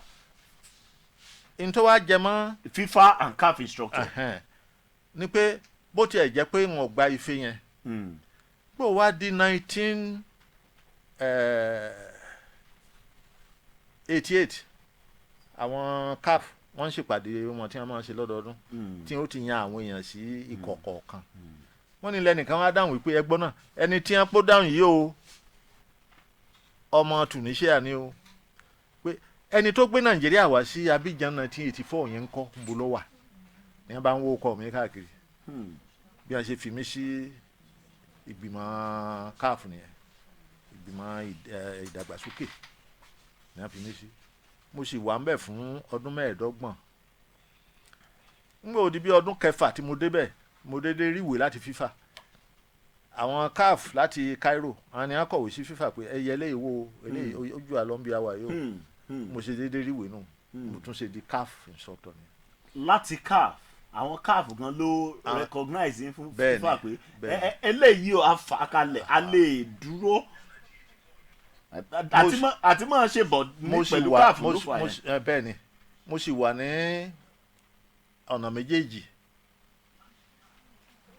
n tó wá jẹ mọ́. FIFA and CAF instructor. ni pé bó tiẹ̀ jẹ́ pé wọn ò gba ife yẹn bó wá di 1988 àwọn CAF wọ́n ń ṣèpàdé wọn tí wọ́n máa ń ṣe lọ́dọọdún tí ó ti yan àwọn èèyàn sí ikọ̀ kọ̀ọ̀kan wọ́n ní lẹ́nìkan wá dáhùn wípé ẹgbọ́n náà ẹni tí wọ́n pọ́ dáhùn yìí o ọmọ Tunisia ni o pé ẹni tó gbé Nàìjíríà wá sí Abidjan 1984 yẹn ń kọ́ ń bo ló wà ní wọ́n bá ń wó ọkọ̀ mi káàkiri bí wọ́n ṣe fi mí sí ìgbìmọ̀ CAF nìyẹn ìgbìmọ̀ ìdàgbàsókè ní wọ́n fi mí sí mo sì wà ń bẹ̀ fún ọdún 15 nígbà òdi bí ọdún 6 tí mo débẹ̀ mo dédé ríwèé láti FIFA àwọn CAF láti Cairo àwọn ni wọ́n kọ̀wé sí FIFA pé ẹyẹ eléyìí wo eléyìí ojú àlọ́mbíà wà yóò mo ṣe dédé ríwèé nù mo tún ṣe di CAF instructor ni. láti CAF àwọn CAF gan ló recognize yín fún FIFA pé eléyìí ò àfàkalẹ̀ a lè dúró àti máa ṣe bọ̀ pẹ̀lú CAF ló fà yẹn. bẹ́ẹ̀ ni mo sì wà ní ọ̀nà méjèèjì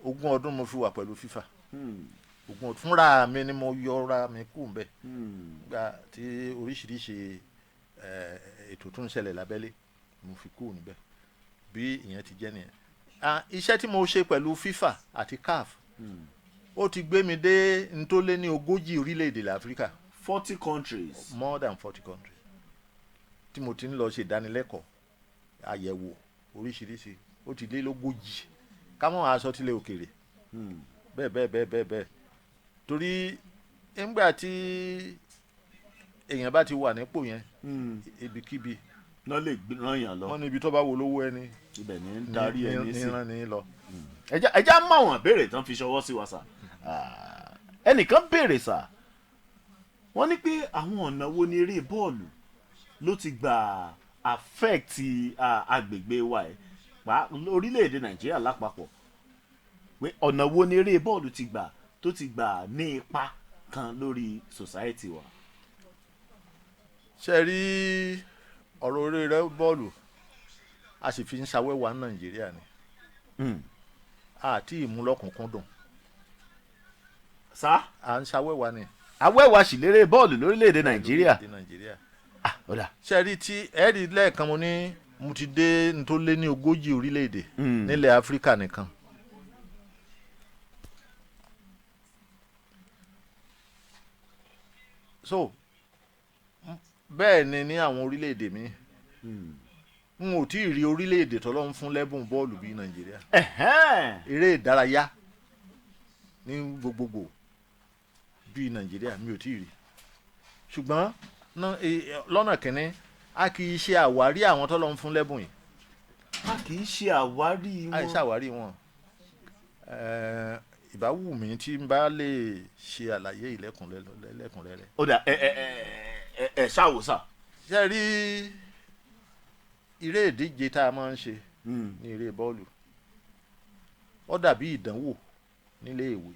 20 ọdún mo fi wà pẹ̀lú FIFA 20 ọdún fúnra mi ni mo yọra mi kú mbẹ gba tí oríṣiríṣi ètò tó ń ṣẹlẹ̀ lábẹ́lé mo fi kú níbẹ̀ bí ìyẹn ti jẹ́ nìyẹn. Iṣẹ́ tí mo ṣe pẹ̀lú FIFA àti CAF ó ti gbé mi dé ntólé ní 40 orílẹ̀-èdè l'Áfíríkà. 40 countries. More than 40 countries. Tí mo ti ń lọ ṣe ìdánilẹ́kọ̀ọ́ àyẹ̀wò oríṣiríṣi ó ti lé 40 kámọ́ aṣọ tilẹ̀ òkèèrè bẹ́ẹ̀ torí nígbà tí èèyàn bá ti wà nípò yẹn ibikíbi náà lè ràn yàn lọ. wọ́n ní ibi tó bá wo lówó ẹni ibẹ̀ ní ń darí ẹni sí ní lọ. ẹja mọ àwọn béèrè tán fi ṣọwọ́ sí wa sà. ẹnìkan béèrè sà wọ́n ní pé àwọn ọ̀nà wo ni eré bọ́ọ̀lù ló ti gbà affect agbègbè wa ẹ̀ orílẹ̀-èdè Nàìjíríà lápapọ̀ pé ọ̀nà wo ni eré bọ́ọ̀lù tó ti gbà ní ipa kan lórí society wa. ṣe rí ọ̀rọ̀ eré bọ́ọ̀lù a sì fi ń ṣàwẹ́wà ní Nàìjíríà ni àti ìmúlọ́kùnkúndùn sá à ń ṣàwẹ́wà ni. awẹ́wà sì lérè bọ́ọ̀lù lórílẹ̀‐èdè Nàìjíríà. ṣe rí tí ẹ̀rí lẹ́ẹ̀kan mo ní mo ti dé tó lé ní 40 orílẹ̀‐èdè nílẹ̀ Áfíríkà nìkan. so bẹ́ẹ̀ ni ní àwọn orílẹ̀‐èdè mi n ò tí ì rí orílẹ̀‐èdè tọ́lọ́run fún lẹ́bùn bọ́ọ̀lù bíi Nàìjíríà. eré ìdárayá ní gbogbogbò bíi Nàìjíríà mi ò tí ì rí ṣùgbọ́n lọ́nà kínní a kì í ṣe àwárí àwọn tọ́lọ́run fún lẹ́bùn yìí. a kì í ṣe àwárí wọn. a kì í ṣe àwárí wọn. ìbá wù mí tí n bá lè ṣe àlàyé ìlẹ́kùnrẹ́rẹ́. ó dà ṣàwòsà. ṣe rí eré ìdíje tá a máa ń ṣe ní eré bọ́ọ̀lù ó dàbí ìdánwò nílé ìwé.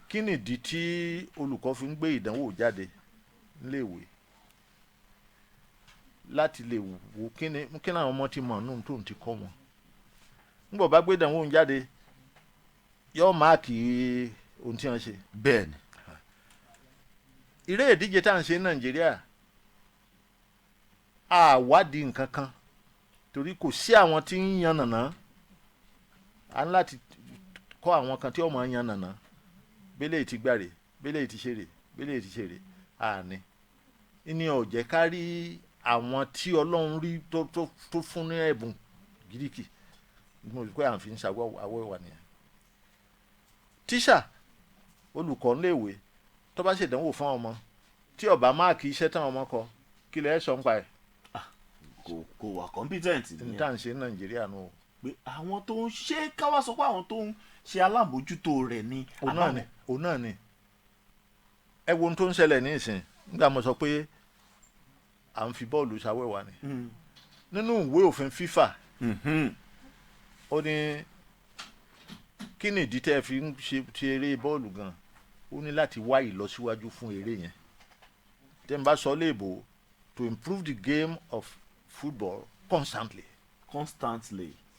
kí nìdí tí olùkọ́ fi ń gbé ìdánwò jáde nílé ìwé láti lè wò kí ni àwọn ọmọ ti mọ̀ nù tó ń ti kọ́ wọn nígbà bá gbé ìdánwò ń jáde yóò máàkì ohun tí wọ́n ṣe. bẹ́ẹ̀ni. eré ìdíje tá à ń ṣe ní Nàìjíríà àwádìí nǹkan kan torí kò sí àwọn tí ń yan nàná à ń láti kọ́ àwọn kan tí ó máa yan nàná bẹ́lẹ̀ ti gbàrè bẹ́lẹ̀ ti ṣeré bẹ́lẹ̀ ti ṣeré àní ní ọ̀jẹ̀ ká rí àwọn tí Ọlọ́run rí tó fún ní ẹ̀bùn gíríkì mo rí pé à ń fi ń ṣàwọ̀ àwọ̀ nìyẹn. tíṣà olùkọ́ ńléèwé tó bá ṣèdánwò fún ọmọ tí ó bá máàkì iṣẹ́ táwọn ọmọ kọ kí lẹ sọ ń pa ẹ̀. kò wà competent nìyẹn. ní tá à ń ṣe ní Nàìjíríà nù. pé àwọn tó ń ṣe káwá sọ pé àwọn tó ń ṣe alábòójútó rẹ̀ ni. òun náà ni ẹ wo ohun tó ń ṣẹlẹ̀ ní ìsìn nígbà mo sọ pé à ń fi bọ́ọ̀lù ṣàwẹ́wà ni nínú ìwé òfin FIFA ó ní kí ni ìdí tẹ́ ẹ fi ń ṣe eré bọ́ọ̀lù gan ó ní láti wá ìlọsíwájú fún eré yẹn tẹ́ ń bá sọ léèbó to improve the game of football constantly.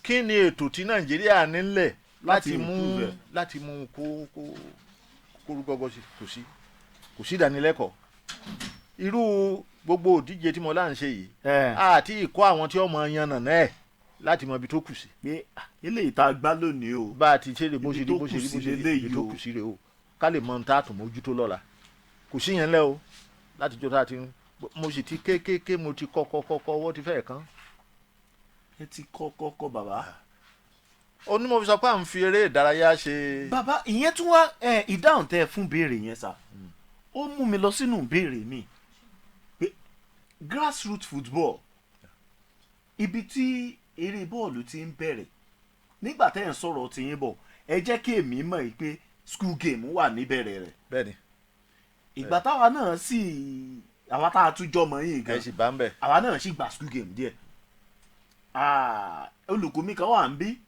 kí ni ètò tí Nàìjíríà nílẹ̀ láti mú kó rúgọ́gọ́ sí kò sí ìdánilẹ́kọ̀ọ́ irú gbogbo òdíje tí mo là ń ṣe yìí àti ìkọ́ àwọn tí ọmọ yan nàná ẹ̀ láti mọ ibi tó kù sí. pé eléyìí tá a gbá lónìí o. bá a ti ṣe lè bó ṣe rí ibi tó kù sí rè o ká lè mọ tá a tún mójútó lọ́la kò sí yẹn lẹ́ o láti jọ tá a ti mo sì ti kéékèèké mo ti kọ́kọ́ ọwọ́ ti fẹ́ẹ̀ kán. ẹ ti kọ́kọ́ bàbá. ó ní mo fi sọ pé à ń fi eré ìdárayá ṣe. bàbá ìyẹn tún wá ìdáhùn tẹ fún béèrè yẹn sá ó mú mi lọ sínú béèrè mi pé grassroots football ibi tí eré bọ́ọ̀lù ti ń bẹ̀rẹ̀ nígbà tẹ́ ẹ̀ ń sọ̀rọ̀ ti yín bọ̀ ẹ jẹ́ kí èmi mọ̀ yìí pé school game wà níbẹ̀rẹ̀ rẹ̀. bẹ́ẹ̀ni. ìgbà táwa náà sì àwa tá a tún jọ mọ̀ yín gan ẹ sì bá ń bẹ̀. àwa náà sì gba school game díẹ̀. olùkọ́ mi kan wà ń bí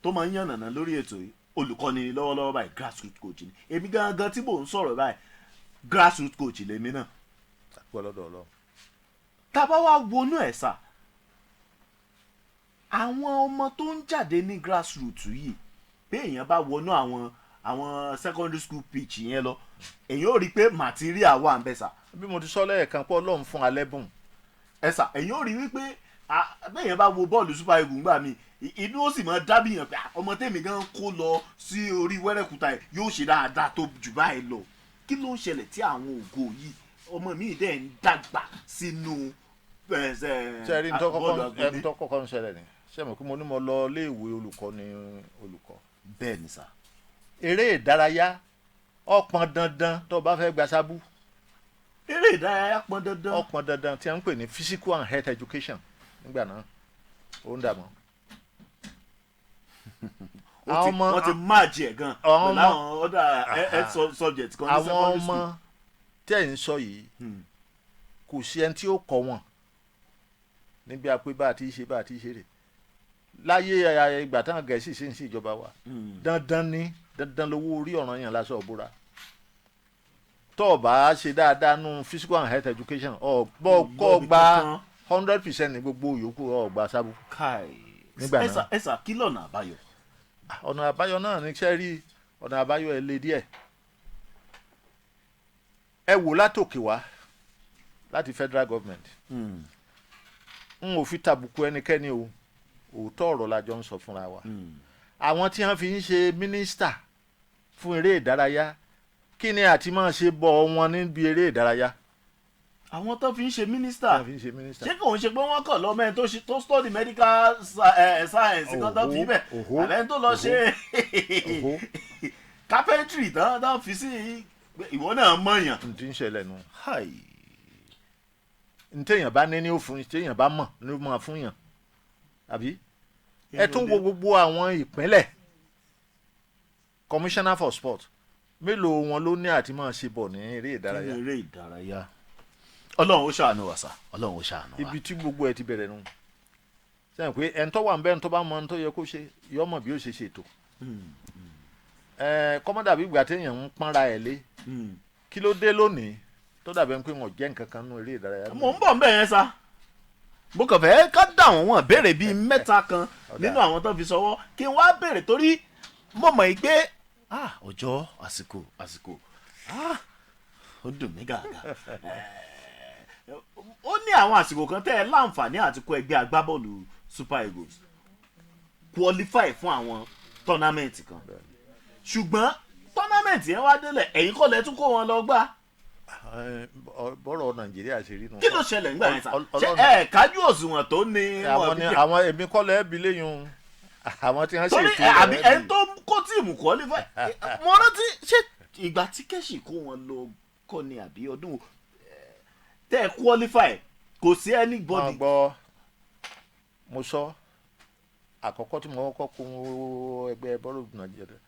tó máa ń yànnàná lórí ètò yìí olùkọ́ni lọ́wọ́lọ́wọ́ báyìí grassroots coach ni èmi gangan tí mò ń sọ̀rọ̀ báyìí grassroots coach lèmi náà. tá a bá wá wọnú ẹ̀ sà àwọn ọmọ tó ń jáde ní grassroots yìí pé èèyàn bá wọnú àwọn secondary school pitch yẹn lọ èèyàn ò rí i pé material wà ń bẹ sà. bí mo ti sọ lẹ́ẹ̀kan pé Ọlọ́run fún alẹ́ bùn. ẹ sà èèyàn ò rí i wípé bẹ́ẹ̀yàn bá wo bọ́ọ̀lù super eagles ńgbà mi inú ó sì mọ dábìyàn pé ọmọ tèmi gan kó lọ sí orí wẹ́rẹ́kúta ẹ̀ yóò ṣe dáadáa tó jù báyìí lọ kí ló ń ṣẹlẹ̀ tí àwọn ògo yìí ọmọ mi dẹ̀ ń dàgbà sínú bọ́ọ̀lù agbègbè. ẹni tó kọ́kọ́ ń ṣẹlẹ̀ ni sẹ́mi kí mo ní mo lọ iléèwé olùkọ́ ni olùkọ́. bẹ́ẹ̀ ni sà. eré ìdárayá ó pọn dandan tó bá fẹ́ gba sábú. eré ìdárayá pọn dandan. ó pọn dandan tí a ń pè ní physical and health education nígbà náà ó ń dààmú. wọ́n ti máàjì ẹ̀ gan pẹ̀lú àwọn other health subject kan ní secondary school. àwọn ọmọ tẹ́ ń sọ yìí kò sí ẹni tí ó kọ́ wọn níbi àpé bá a ti ṣe rè láyé ìgbà táwọn Gẹ̀ẹ́sì sì ń sí ìjọba wa dandan lówó orí ọ̀ràn yẹn lásán ọ̀búra tó o bá ṣe dáadáa nù physical and health education kọ́ gba 100% ní gbogbo yòókù ọgbà sábú. nígbà náà ẹsà kí lọ́nà àbáyọ. ọ̀nà àbáyọ náà ní sẹ́ rí ọ̀nà àbáyọ ẹ̀ lé díẹ̀ ẹ wò látòkè wá láti federal government n ò fi tàbùkù ẹnikẹ́ni o òótọ́ ọ̀rọ̀ la jọ ń sọ fúnra wa àwọn tí wọ́n fi ń ṣe mínísítà fún eré ìdárayá kí ni àti máa ṣe bọ̀ wọn níbi eré ìdárayá. àwọn tó fi ń ṣe mínísítà ṣé kò ń ṣe pé wọ́n kàn lọ́mọ ẹni tó study medical science kan tó fi bẹ̀ àlẹ́ tó lọ ṣe carpentry tán fi sí ìwọ náà mọ̀yàn. n ti ń ṣẹlẹ̀ nù. n téèyàn bá ní ó fún téèyàn bá mọ̀ ní ó máa fún yàn àbí ẹ tún wo gbogbo àwọn ìpínlẹ̀ commissioner for sport mélòó wọn ló ní àti máa ṣe bọ̀ ní eré ìdárayá. Ọlọ́run ó ṣàánú wa sà Ọlọ́run ó ṣàánú wa. ibi tí gbogbo ẹ ti bẹ̀rẹ̀ nù sẹ́yìn pé ẹni tó wà ń bẹ́ ẹni tó bá mọ ẹni tó yẹ kó ṣe yọmọ bí ó ṣe ṣètò kọ́mọ́dà bí ìgbà téèyàn ń pọ́nra ẹ̀ lé kí ló dé lónìí tó dàbẹ̀ pé wọ́n jẹ́ nǹkan kan nínú eré ìdárayá. mò ń bọ̀ ń bẹ̀ yẹn sá mo kàn fẹ́ ká dà wọ́n béèrè bíi mẹ́ta kan nínú àwọn tó fi sọwọ́ kí n wá béèrè torí mo mọ̀ yìí pé ọjọ́ àsìkò ó dùn mí gàgà ó ní àwọn àsìkò kan tẹ́ ẹ láǹfààní àti kó ẹgbẹ́ agbábọ́ọ̀lù Super Eagles qualify fún àwọn tọ́námẹ́ǹtì kan ṣùgbọ́n tọ́námẹ́ǹtì yẹn wá délẹ̀ ẹ̀yin kọ́ lẹ́ tún kó wọn lọ gbá. bọ́rọ̀ Nàìjíríà ṣe rí nù. kí ló ṣẹlẹ̀ nígbà yẹn sá ṣe kájú òṣùwọ̀n tó ní. àwọn èmi kọ́ lẹ́ bí léyìn àwọn tí wọ́n ṣe ètò rẹ̀ àbí ẹni tó kó tíìmù qualify mo rántí ṣé ìgbà tí kẹ́sì kó wọn lọ kọ́ ni àbí ọdún tẹ́ ẹ qualify kò sí anybody. wọ́n gbọ́ mo sọ àkọ́kọ́ tí mo kọ́kọ́ kó ẹgbẹ́ bọ́ọ̀lù Nàìjíríà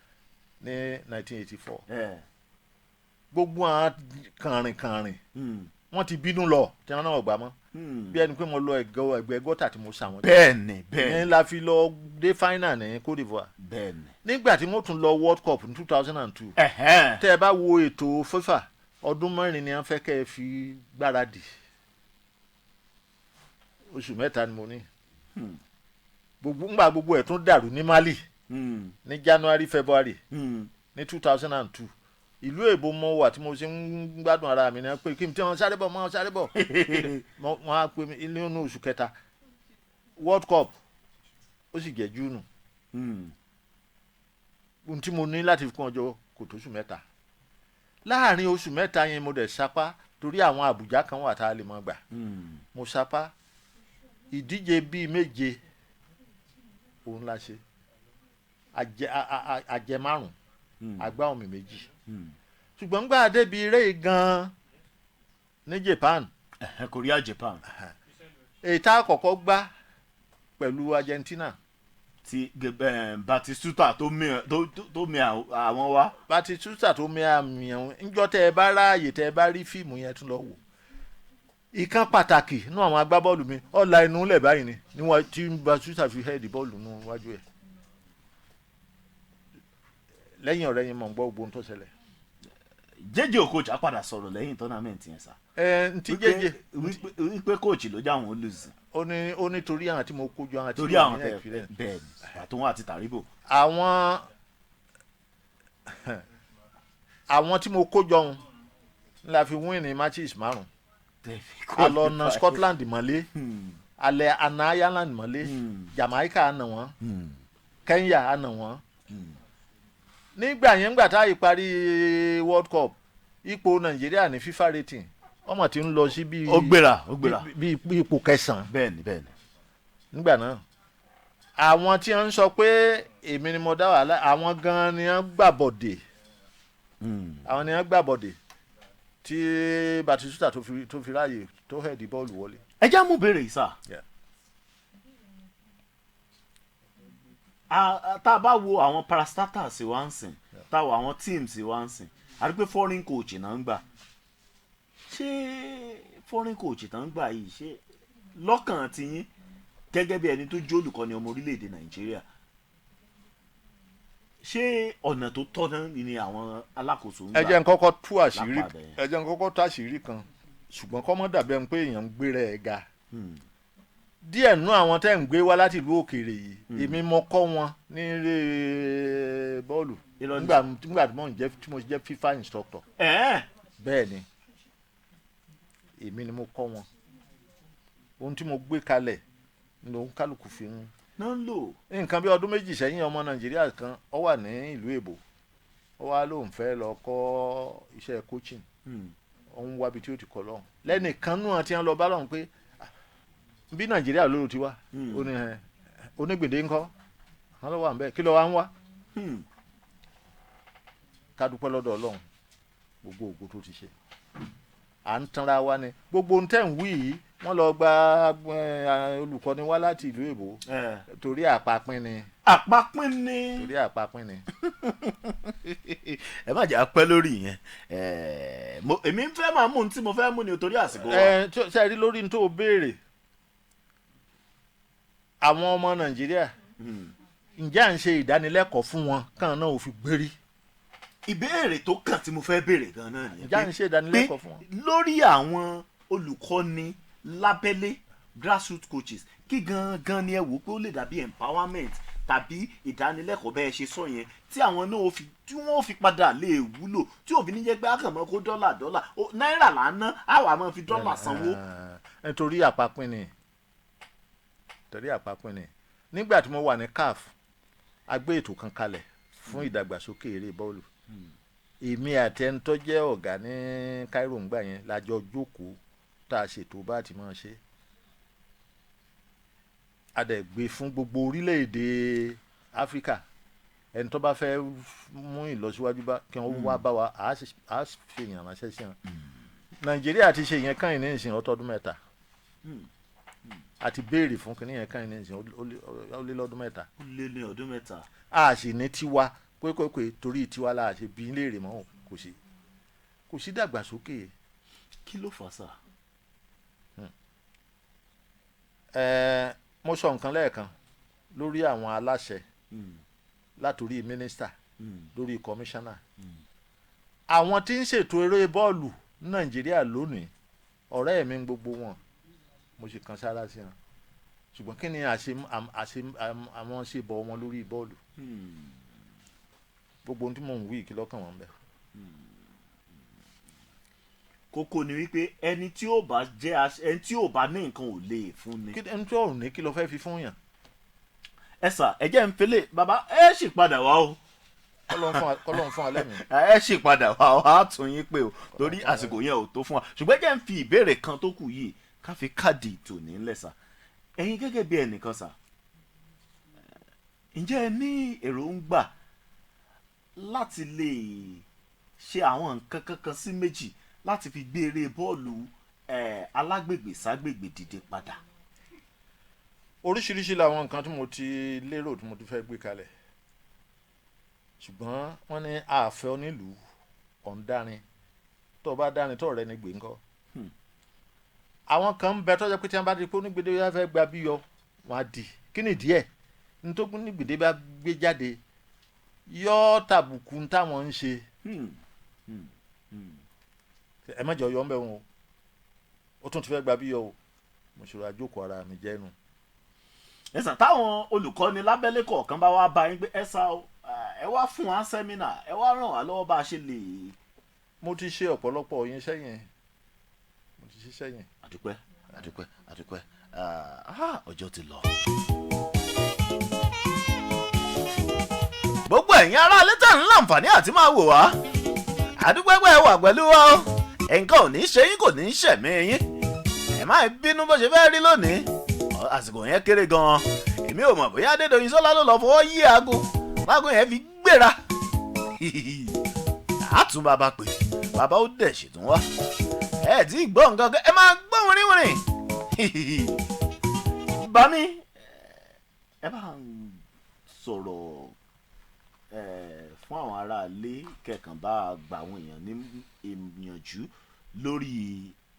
ní 1984 gbogbo àwọn kànrìn wọ́n ti bínú lọ tí wọ́n náà gbà mọ́ bí ẹni pé mo lọ ẹgbẹ́ gọ́tà tí mo sà wọ́n. bẹ́ẹ̀ni ní la fi lọ dé final ní Côte d'Ivoire. bẹ́ẹ̀ni nígbà tí wọ́n tún lọ World Cup ní 2002 tẹ́ ẹ bá wo ètò FIFA ọdún mẹ́rin ni wọ́n fẹ́ kẹ́ ẹ fi gbáradì oṣù mẹ́ta ni mo ní gbogbo ẹ̀ tún dàrú ní Mali ní January February ní 2002 ìlú èbó mọ wà tí mo ṣe ń gbádùn ara mi ní pé kí n tí wọn sáré bọ̀ wọn á pè mí ilé inú oṣù kẹta World Cup ó sì jẹ́ Júùnù ohun tí mo ní láti fi kún ọjọ́ kò tó oṣù mẹ́ta láàrin oṣù mẹ́ta yẹn mo dẹ̀ sapá torí àwọn àbùjá kan wà tá a lè mọ gbà mo sapá ìdíje bíi méje òun la ṣe àjẹ márùn àgbá omi méjì ṣùgbọ́n gbà débi eré gan-an ní Japan Korea Japan èyí tá a kọ́kọ́ gbá pẹ̀lú Argentina ti Batistuta tó mi àwọn wá. Batistuta tó mi àmì ẹ̀hún ńjọ́ tẹ́ ẹ bá ráàyè tẹ́ ẹ bá rí fíìmù yẹn tún lọ wò ìkan pàtàkì nínú àwọn agbábọ́ọ̀lù mi ọ̀la inú lẹ̀ báyìí ni níwọ̀n tí Batistuta fi hẹ́ẹ̀dì bọ́ọ̀lù nù wájú ẹ̀ lẹ́yìn ọ̀rẹ́ yẹn mọ̀ ń gbọ́ gbogbo ohun tó ṣẹlẹ̀. Jẹ́jẹ́ Okocha padà sọ̀rọ̀ lẹ́yìn tọ́námẹ́ǹtì yẹn sá. Ntí jẹ́jẹ́ wípé kóòchì ló já wọn lùzì. ó ní torí àwọn tí mo kó jọ àwọn tí mo ní experience. bẹ́ẹ̀ ni àtúnwò àti tàríbò. àwọn tí mo kó jọ ń la fi win ní matches márùn. a lọ na Scotland mọ́lé alẹ́ ana Ireland mọ́lé Jamaica àna wọn Kenya àna wọn. nígbà yẹn gbà tá a yìí parí World Cup ipò Nàìjíríà ní FIFA rating ọmọ tí ń lọ sí bíi ó gbéra bíi ipò kẹsàn-án. bẹ́ẹ̀ni. nígbà náà àwọn tí wọ́n ń sọ pé èmi ni mo dá wàhálà àwọn gan-an ni wọ́n gbàbọ̀dè àwọn ni wọ́n gbàbọ̀dè tí Batistuta tó fi ráàyè tó hẹ̀ẹ́dì bọ́ọ̀lù wọlé. ẹ já mú béèrè yìí sá. tá a bá wo àwọn parastatals wa ń sìn tá a wo àwọn teams wa ń sìn a rí pé foreign coach náà ń gbà ṣé foreign coach náà ń gbà yìí ṣé lọ́kàn tiyín gẹ́gẹ́ bí ẹni tó jẹ́ olùkọ́ni ọmọ orílẹ̀-èdè Nàìjíríà ṣé ọ̀nà tó tọ́ náà ni àwọn alákòóso ń gbà. ẹ jẹ́ n kọ́kọ́ tú àṣírí kan ṣùgbọ́n kọ́ mọ́ dàbí ẹni pé èèyàn ń gbéra ẹ̀ ga díẹ̀ nú àwọn tẹ́ ń gbé wá láti ìlú òkèèrè yìí èmi mo kọ́ wọn ní eré bọ́ọ̀lù nígbà tí mo jẹ́ FIFA instructor bẹ́ẹ̀ ni èmi ni mo kọ́ wọn ohun tí mo gbé kalẹ̀ ló ń kálukú fi ń lò. nǹkan bí ọdún méjì sẹ́yìn ọmọ Nàìjíríà kan ó wà ní ìlú èbó ó wá lóun fẹ́ lọ kọ́ iṣẹ́ coaching òun wábi tí ó ti kọ́ lọ́hùn lẹ́nìkan náà tí wọ́n lọ bá lọ́hùn pé bí Nàìjíríà lóru ti wá Onigbide ńkọ́ wọn lọ wà ń bẹ kí ló wá ń wá ká dúpẹ́ lọ́dọ̀ Ọlọ́run gbogbo ògo tó ti ṣe à ń tanra wa ni gbogbo ohun tẹ́ ń wí yìí wọ́n lọ gba olùkọ́ni wá láti ìlú èbó torí àpapín ni. torí àpapín ni. ẹ má jẹ́ apẹ́ lórí yẹn èmi ń fẹ́ máa mú ohun tí mo fẹ́ mú ni torí àsìkò wa. ṣe rí lórí ní tó o béèrè àwọn ọmọ Nàìjíríà ǹjẹ́ à ń ṣe ìdánilẹ́kọ̀ọ́ fún wọn kàn náà ò fi gbérí. ìbéèrè tó kàn tí mo fẹ́ béèrè gan náà nìyẹn ǹjẹ́ à ń ṣe ìdánilẹ́kọ̀ọ́ fún wọn. lórí àwọn olùkọ́ni lábẹ́lé grassroots coaches kí gangan ni ẹ wò pé ó lè dàbí empowerment tàbí ìdánilẹ́kọ̀ọ́ bẹ́ẹ̀ ṣe sọ yẹn tí àwọn náà tí wọ́n fi padà lè wúlò tí òfin ní jẹ́ pé àkànmọ́ kó dọ́là náírà là ń ná àwa máa fi dọ́là sanwó. nítorí àpapín ni nígbà tí mo wà ní CAF a gbé ètò kan kalẹ̀ fún ìdàgbàsókè eré bọ́ọ̀lù èmi àti ẹni tó jẹ́ ọ̀gá ní Cairo ńgbà yẹn la jọ jókòó tá a ṣètò bá ti máa ṣe a dẹ̀ gbé fún gbogbo orílẹ̀-èdè Áfíríkà ẹni tó bá fẹ́ mú ìlọsíwájú bá kí wọ́n wá bá wa á fi èèyàn ránṣẹ́ sí wọn. Nàìjíríà ti ṣe ìyẹn kàn ní ìsìn ọtọ́dún mẹ́ta a ti béèrè fún kí nìyẹn kàn ní ìsìn ó lé lọ́dún mẹ́ta. ó lé ní ọdún mẹ́ta. a sì ní tiwa pé torí tiwa la ṣe bí léèrè mọ́ kò sí dàgbàsókè. kí ló fà á sà. mo sọ nǹkan lẹ́ẹ̀kan lórí àwọn aláṣẹ látòrí mínísítà lórí kọmíṣánná àwọn tí ń ṣètò eré bọ́ọ̀lù ní Nàìjíríà lónìí ọ̀rẹ́ mi gbogbo wọn mo sì kan sára sí wọn ṣùgbọ́n kí ni àwọn ṣe bọ̀ wọn lórí bọ́ọ̀lù gbogbo ohun tí mò ń wí kí lọ́kàn wọn bẹ̀. kókó ni wípé ẹni tí ò bá ní nǹkan ò lè fún ni. ẹni tí ò ní kí ló fẹ́ fi fún yàn. ẹ sà ẹ jẹ́ ń fẹ́lẹ̀ bàbá ẹ sì padà wá o. kọ́lọ́n fún alẹ́ mi. ẹ sì padà wá o á tún yín pé o torí àsìkò yẹn ò tó fún wa ṣùgbọ́n jẹ́ ń fi ìbéèrè kan tó kù yìí ká fi káàdì tòní ńlẹ̀ sà ẹ̀yin gẹ́gẹ́ bí ẹnìkan sà ǹjẹ́ ẹ ní èròǹgbà láti lè ṣe àwọn nǹkan kankan sí méjì láti fi gbé eré bọ́ọ̀lù alágbègbè ságbègbè dìde padà. oríṣiríṣi làwọn nǹkan tí mo ti lérò tí mo ti fẹ́ gbé kalẹ̀ ṣùgbọ́n wọ́n ní àfẹ́ onílùú ọ̀ndarin tó bá dárin tó rẹ ní gbẹ̀ngọ́ àwọn kan ń bẹ tó jẹ́ pé tí wọ́n bá di pé Onígbìdé yá fẹ́ gba bíyọ wọn á di kí ni díẹ̀ nítorí Onígbìdé bá gbé jáde yọ tàbùkù táwọn ń ṣe ẹ má jẹ́ ọyọ́ ń bẹ̀ wọn o ó tún ti fẹ́ gba bíyọ o mo ṣòro àjókòó ara mi jẹ́ nu. ẹ sà táwọn olùkọ́ni lábẹ́lé kọ̀ọ̀kan bá wá bá yín pé ẹ sà ẹ wá fún wa sẹ́mínà ẹ wá ràn wá lọ́wọ́ bá a ṣe lè. mo ti ṣe ọ̀pọ̀lọpọ̀ yẹn sẹ́yìn mo ti ṣe sẹ́yìn. àdúpẹ́ ọjọ́ ti lọ. gbogbo ẹ̀yin ará létà ń láǹfààní àti máa wò wá àdúpẹ́pẹ́ wà pẹ̀lú wa o nǹkan ò ní ṣe yín kò ní ṣẹ̀mí yín ẹ má bínú bó ṣe fẹ́ rí lónìí àsìkò yẹn kéré gan-an èmi ò mọ̀ bóyá Adédoyin Sọ́lá ló lọ fọwọ́ yí aago láago yẹn fi gbéra àtún bàbá pè bàbá ó dẹ̀ ṣètò wá ẹ tí gbọ́ nǹkan ẹ máa gbọ́ wìrìwìrì bá mi ẹ bá ń sọ̀rọ̀ fún àwọn aráalé kẹkàn bá gba àwọn èèyàn ní ìyànjú lórí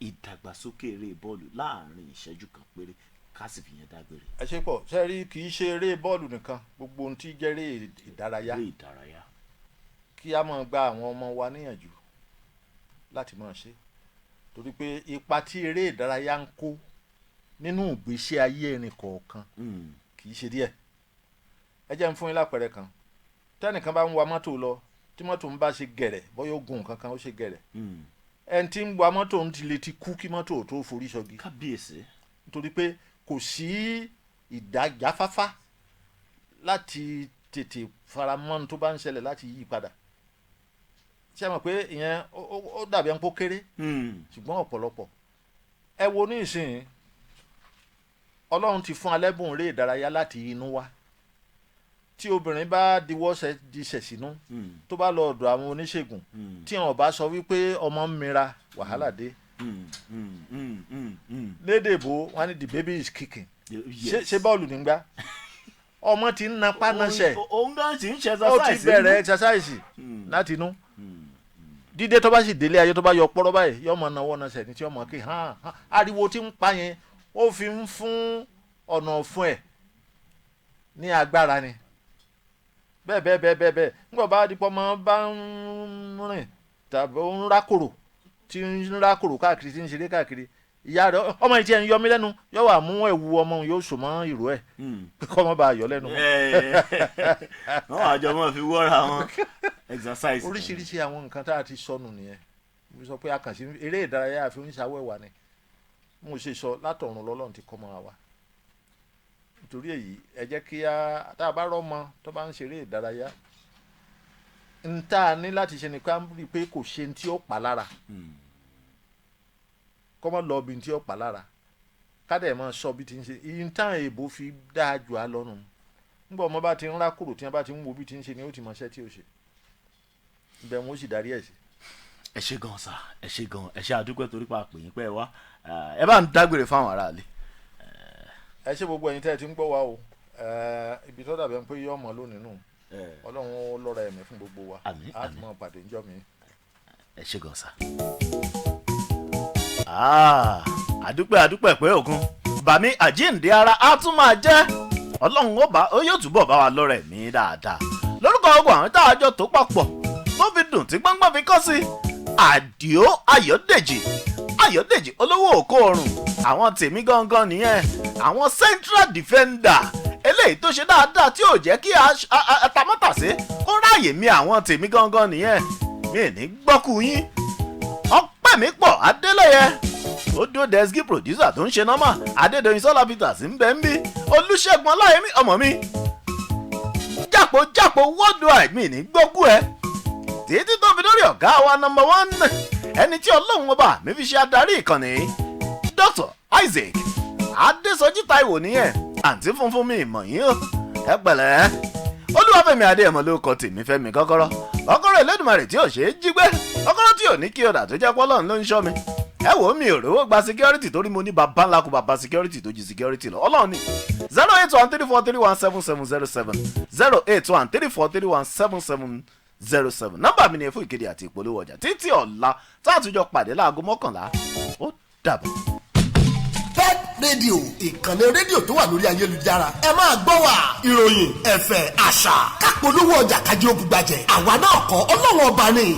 ìdàgbàsókè eré bọ́ọ̀lù láàrin ìṣẹ́jú kan péré ká sì fi yẹn dágbére. ẹ ṣe pọ̀ ṣe rí kì í ṣe eré bọ́ọ̀lù nìkan gbogbo ohun tí jẹ́ eré ìdárayá kí a máa gba àwọn ọmọ wa níyànjú láti máa ṣe torí pé ipa tí eré ìdárayá ń kó nínú ìgbésí ayé ẹni kọ̀ọ̀kan kì í ṣe díẹ̀ ẹ jẹ́ n fún yín lápẹẹrẹ kan tẹ́nìkan bá ń wa mọ́tò lọ tí mọ́tò ń bá ṣe gẹ̀rẹ̀ bóyá ó gun kankan ó ṣe gẹ̀rẹ̀ ẹni tí ń wa mọ́tò ń ti lè ti kú kí mọ́tò tó forí sọgi kábíyèsí nítorí pé kò sí ìdájáfáfá láti tètè faramọ́ tó bá ń ṣẹlẹ̀ láti yí padà ṣé ẹ mọ̀ pé ìyẹn ó dàbí ẹnpó kéré ṣùgbọ́n ọ̀pọ̀lọpọ̀ ẹ wo ní ìsìn Ọlọ́run ti fún alẹ́bùn eré ìdárayá láti inú wá tí obìnrin bá diṣẹ̀ sínú tó bá lọ ọ̀dọ̀ àwọn oníṣègùn tí wọn bá sọ wípé ọmọ ń mira wàhálà dé lédè ìbò wọn ni the baby is kicking ṣé bọ́ọ̀lù nígbà ọmọ ti ń napá náṣẹ òun gan ti ń ṣe ó ti bẹ̀rẹ̀ exercise láti inú dídé tó bá sì délé ayé tó bá yọ pọ́rọ́ báyìí yọ ọmọ náwó náṣẹ ní tí ọmọ kì í hàn ariwo tí ń pa yẹn ó fi ń fún ọ̀nà fún ẹ̀ ní agbára ni bẹ́ẹ̀ nígbà bá dípọ̀ mọ́ bá ń rìn tàbí ó ń rákòrò tí ń rákòrò káàkiri tí ń ṣeré káàkiri ìyá rẹ̀ ọmọ yìí tí ẹ̀ ń yọ mí lẹ́nu yóò wà mú ẹ̀wù ọmọ yóò sò mọ́ ìró ẹ̀ kọ́ mọ́ bá a yọ lẹ́nu. wọ́n àjọ mọ́ fi wọ́ra wọn exercise. oríṣiríṣi àwọn nǹkan tá a ti sọnù nìyẹn mo sọ pé àkànṣe eré ìdárayá àfi oníṣàwẹ̀wà ni mo ṣe sọ látọ̀run lọ́lọ́run ti kọ́ mọ́ wa nítorí èyí ẹ jẹ́ kí tá a bá rọ́mọ tó bá ń ṣeré ìdárayá n tá a ní láti ṣe ni ká rí i pé kò ṣe ní tí ó pa lára kọ́mọ lọ bí tí ó pa lára kádẹ̀ máa sọ bí ti ń ṣe ìtàn èèbó fi dáa jù á lọ́nu nígbà ọmọ bá ti ń rákòrò tí wọ́n bá ti ń wo bí ti ń ṣe ni ó ti mọṣẹ́ tí ó ṣe ibẹ̀ wọn ó sì darí ẹ̀ sí. ẹ ṣé gan sà ẹ ṣé gan ẹ ṣé àdúpẹ́ torí pa àpè yín pẹ́ wá ẹ bá ń dágbére fáwọn aráàlú. ẹ ṣé gbogbo ẹ̀yin tẹ́ ẹ ti ń gbọ́ wa o ibi tó dàbẹ̀ ń pé yọ ọmọ lónìí nù ọlọ́run ó lọ́ra ẹ̀mí fún gbogbo wa á ti mọ pàdé níjọ́ mi. ẹ ṣé gan sà. àdúpẹ́ pé òkun bàmí àjíǹde ara á tún máa jẹ́ ọlọ́run ó yóò túbọ̀ bá wa lọ́rẹ̀ mí dáadáa lórúkọ ogun àwọn tá a jọ tó papọ̀ tó fi dùn tí gbọ́ngbọ́n fi kọ́ sí Àdìó Ayọ̀dèjì olówó òkú ọrùn àwọn tèmi gangan nìyẹn àwọn central defender eléyìí tó ṣe dáadáa tí ò jẹ́ kí atamọ́tàsé kó ráàyè mi àwọn tèmi gangan nìyẹn mi ní gbọ́kú yín ọpẹ́ mi pọ̀ Adélẹ́yẹ ó dúró desgi producer tó ń ṣe nọ́mà Adédoyin Sọlá Peters ń bẹ ń bí Olúṣẹ́gun Ọláyẹmí ọmọ mi jápò worldwide mi ní gbọ́kú ẹ títí tó fi lórí ọ̀gá wa number 1 ẹni tí ọlọ́run ọba mi fi ṣe adarí ìkànnì Dr. Isaac Adésọjí Táíwò nìyẹn àǹtí funfun mi ìmọ̀ yín o ẹ pẹ̀lẹ́ Olúwafẹ́mi Adéyẹmọ ló kọ tèmi Fẹ́mi kọ́kọ́rọ́ Elédùmarè tí ò ṣe é jí gbé kọ́kọ́rọ́ tí ò ní kí ọ̀dà tó jẹ́ pọ́lọ́run ló ń ṣọ́ mi ẹ wò ó mi ò rówó gba security torí mo ní bàbá ńlá kú bàbá security tó ju security lọ ọlọ́run ni 08134317707 08134317707 nọ́mbà mi ni fún ìkéde àti ìpolówó ọjà títí ọ̀la táàtújọ pàdé láago 11 ó dàbọ̀. rédíò ìkànnì rédíò tó wà lórí ayélujára ẹ máa gbọ́ wá ìròyìn ẹ̀fẹ̀ àṣà kápolówó ọjà kájí ó bugbàjẹ́ àwa náà kọ́ ọlọ́wọ́ ọba ni.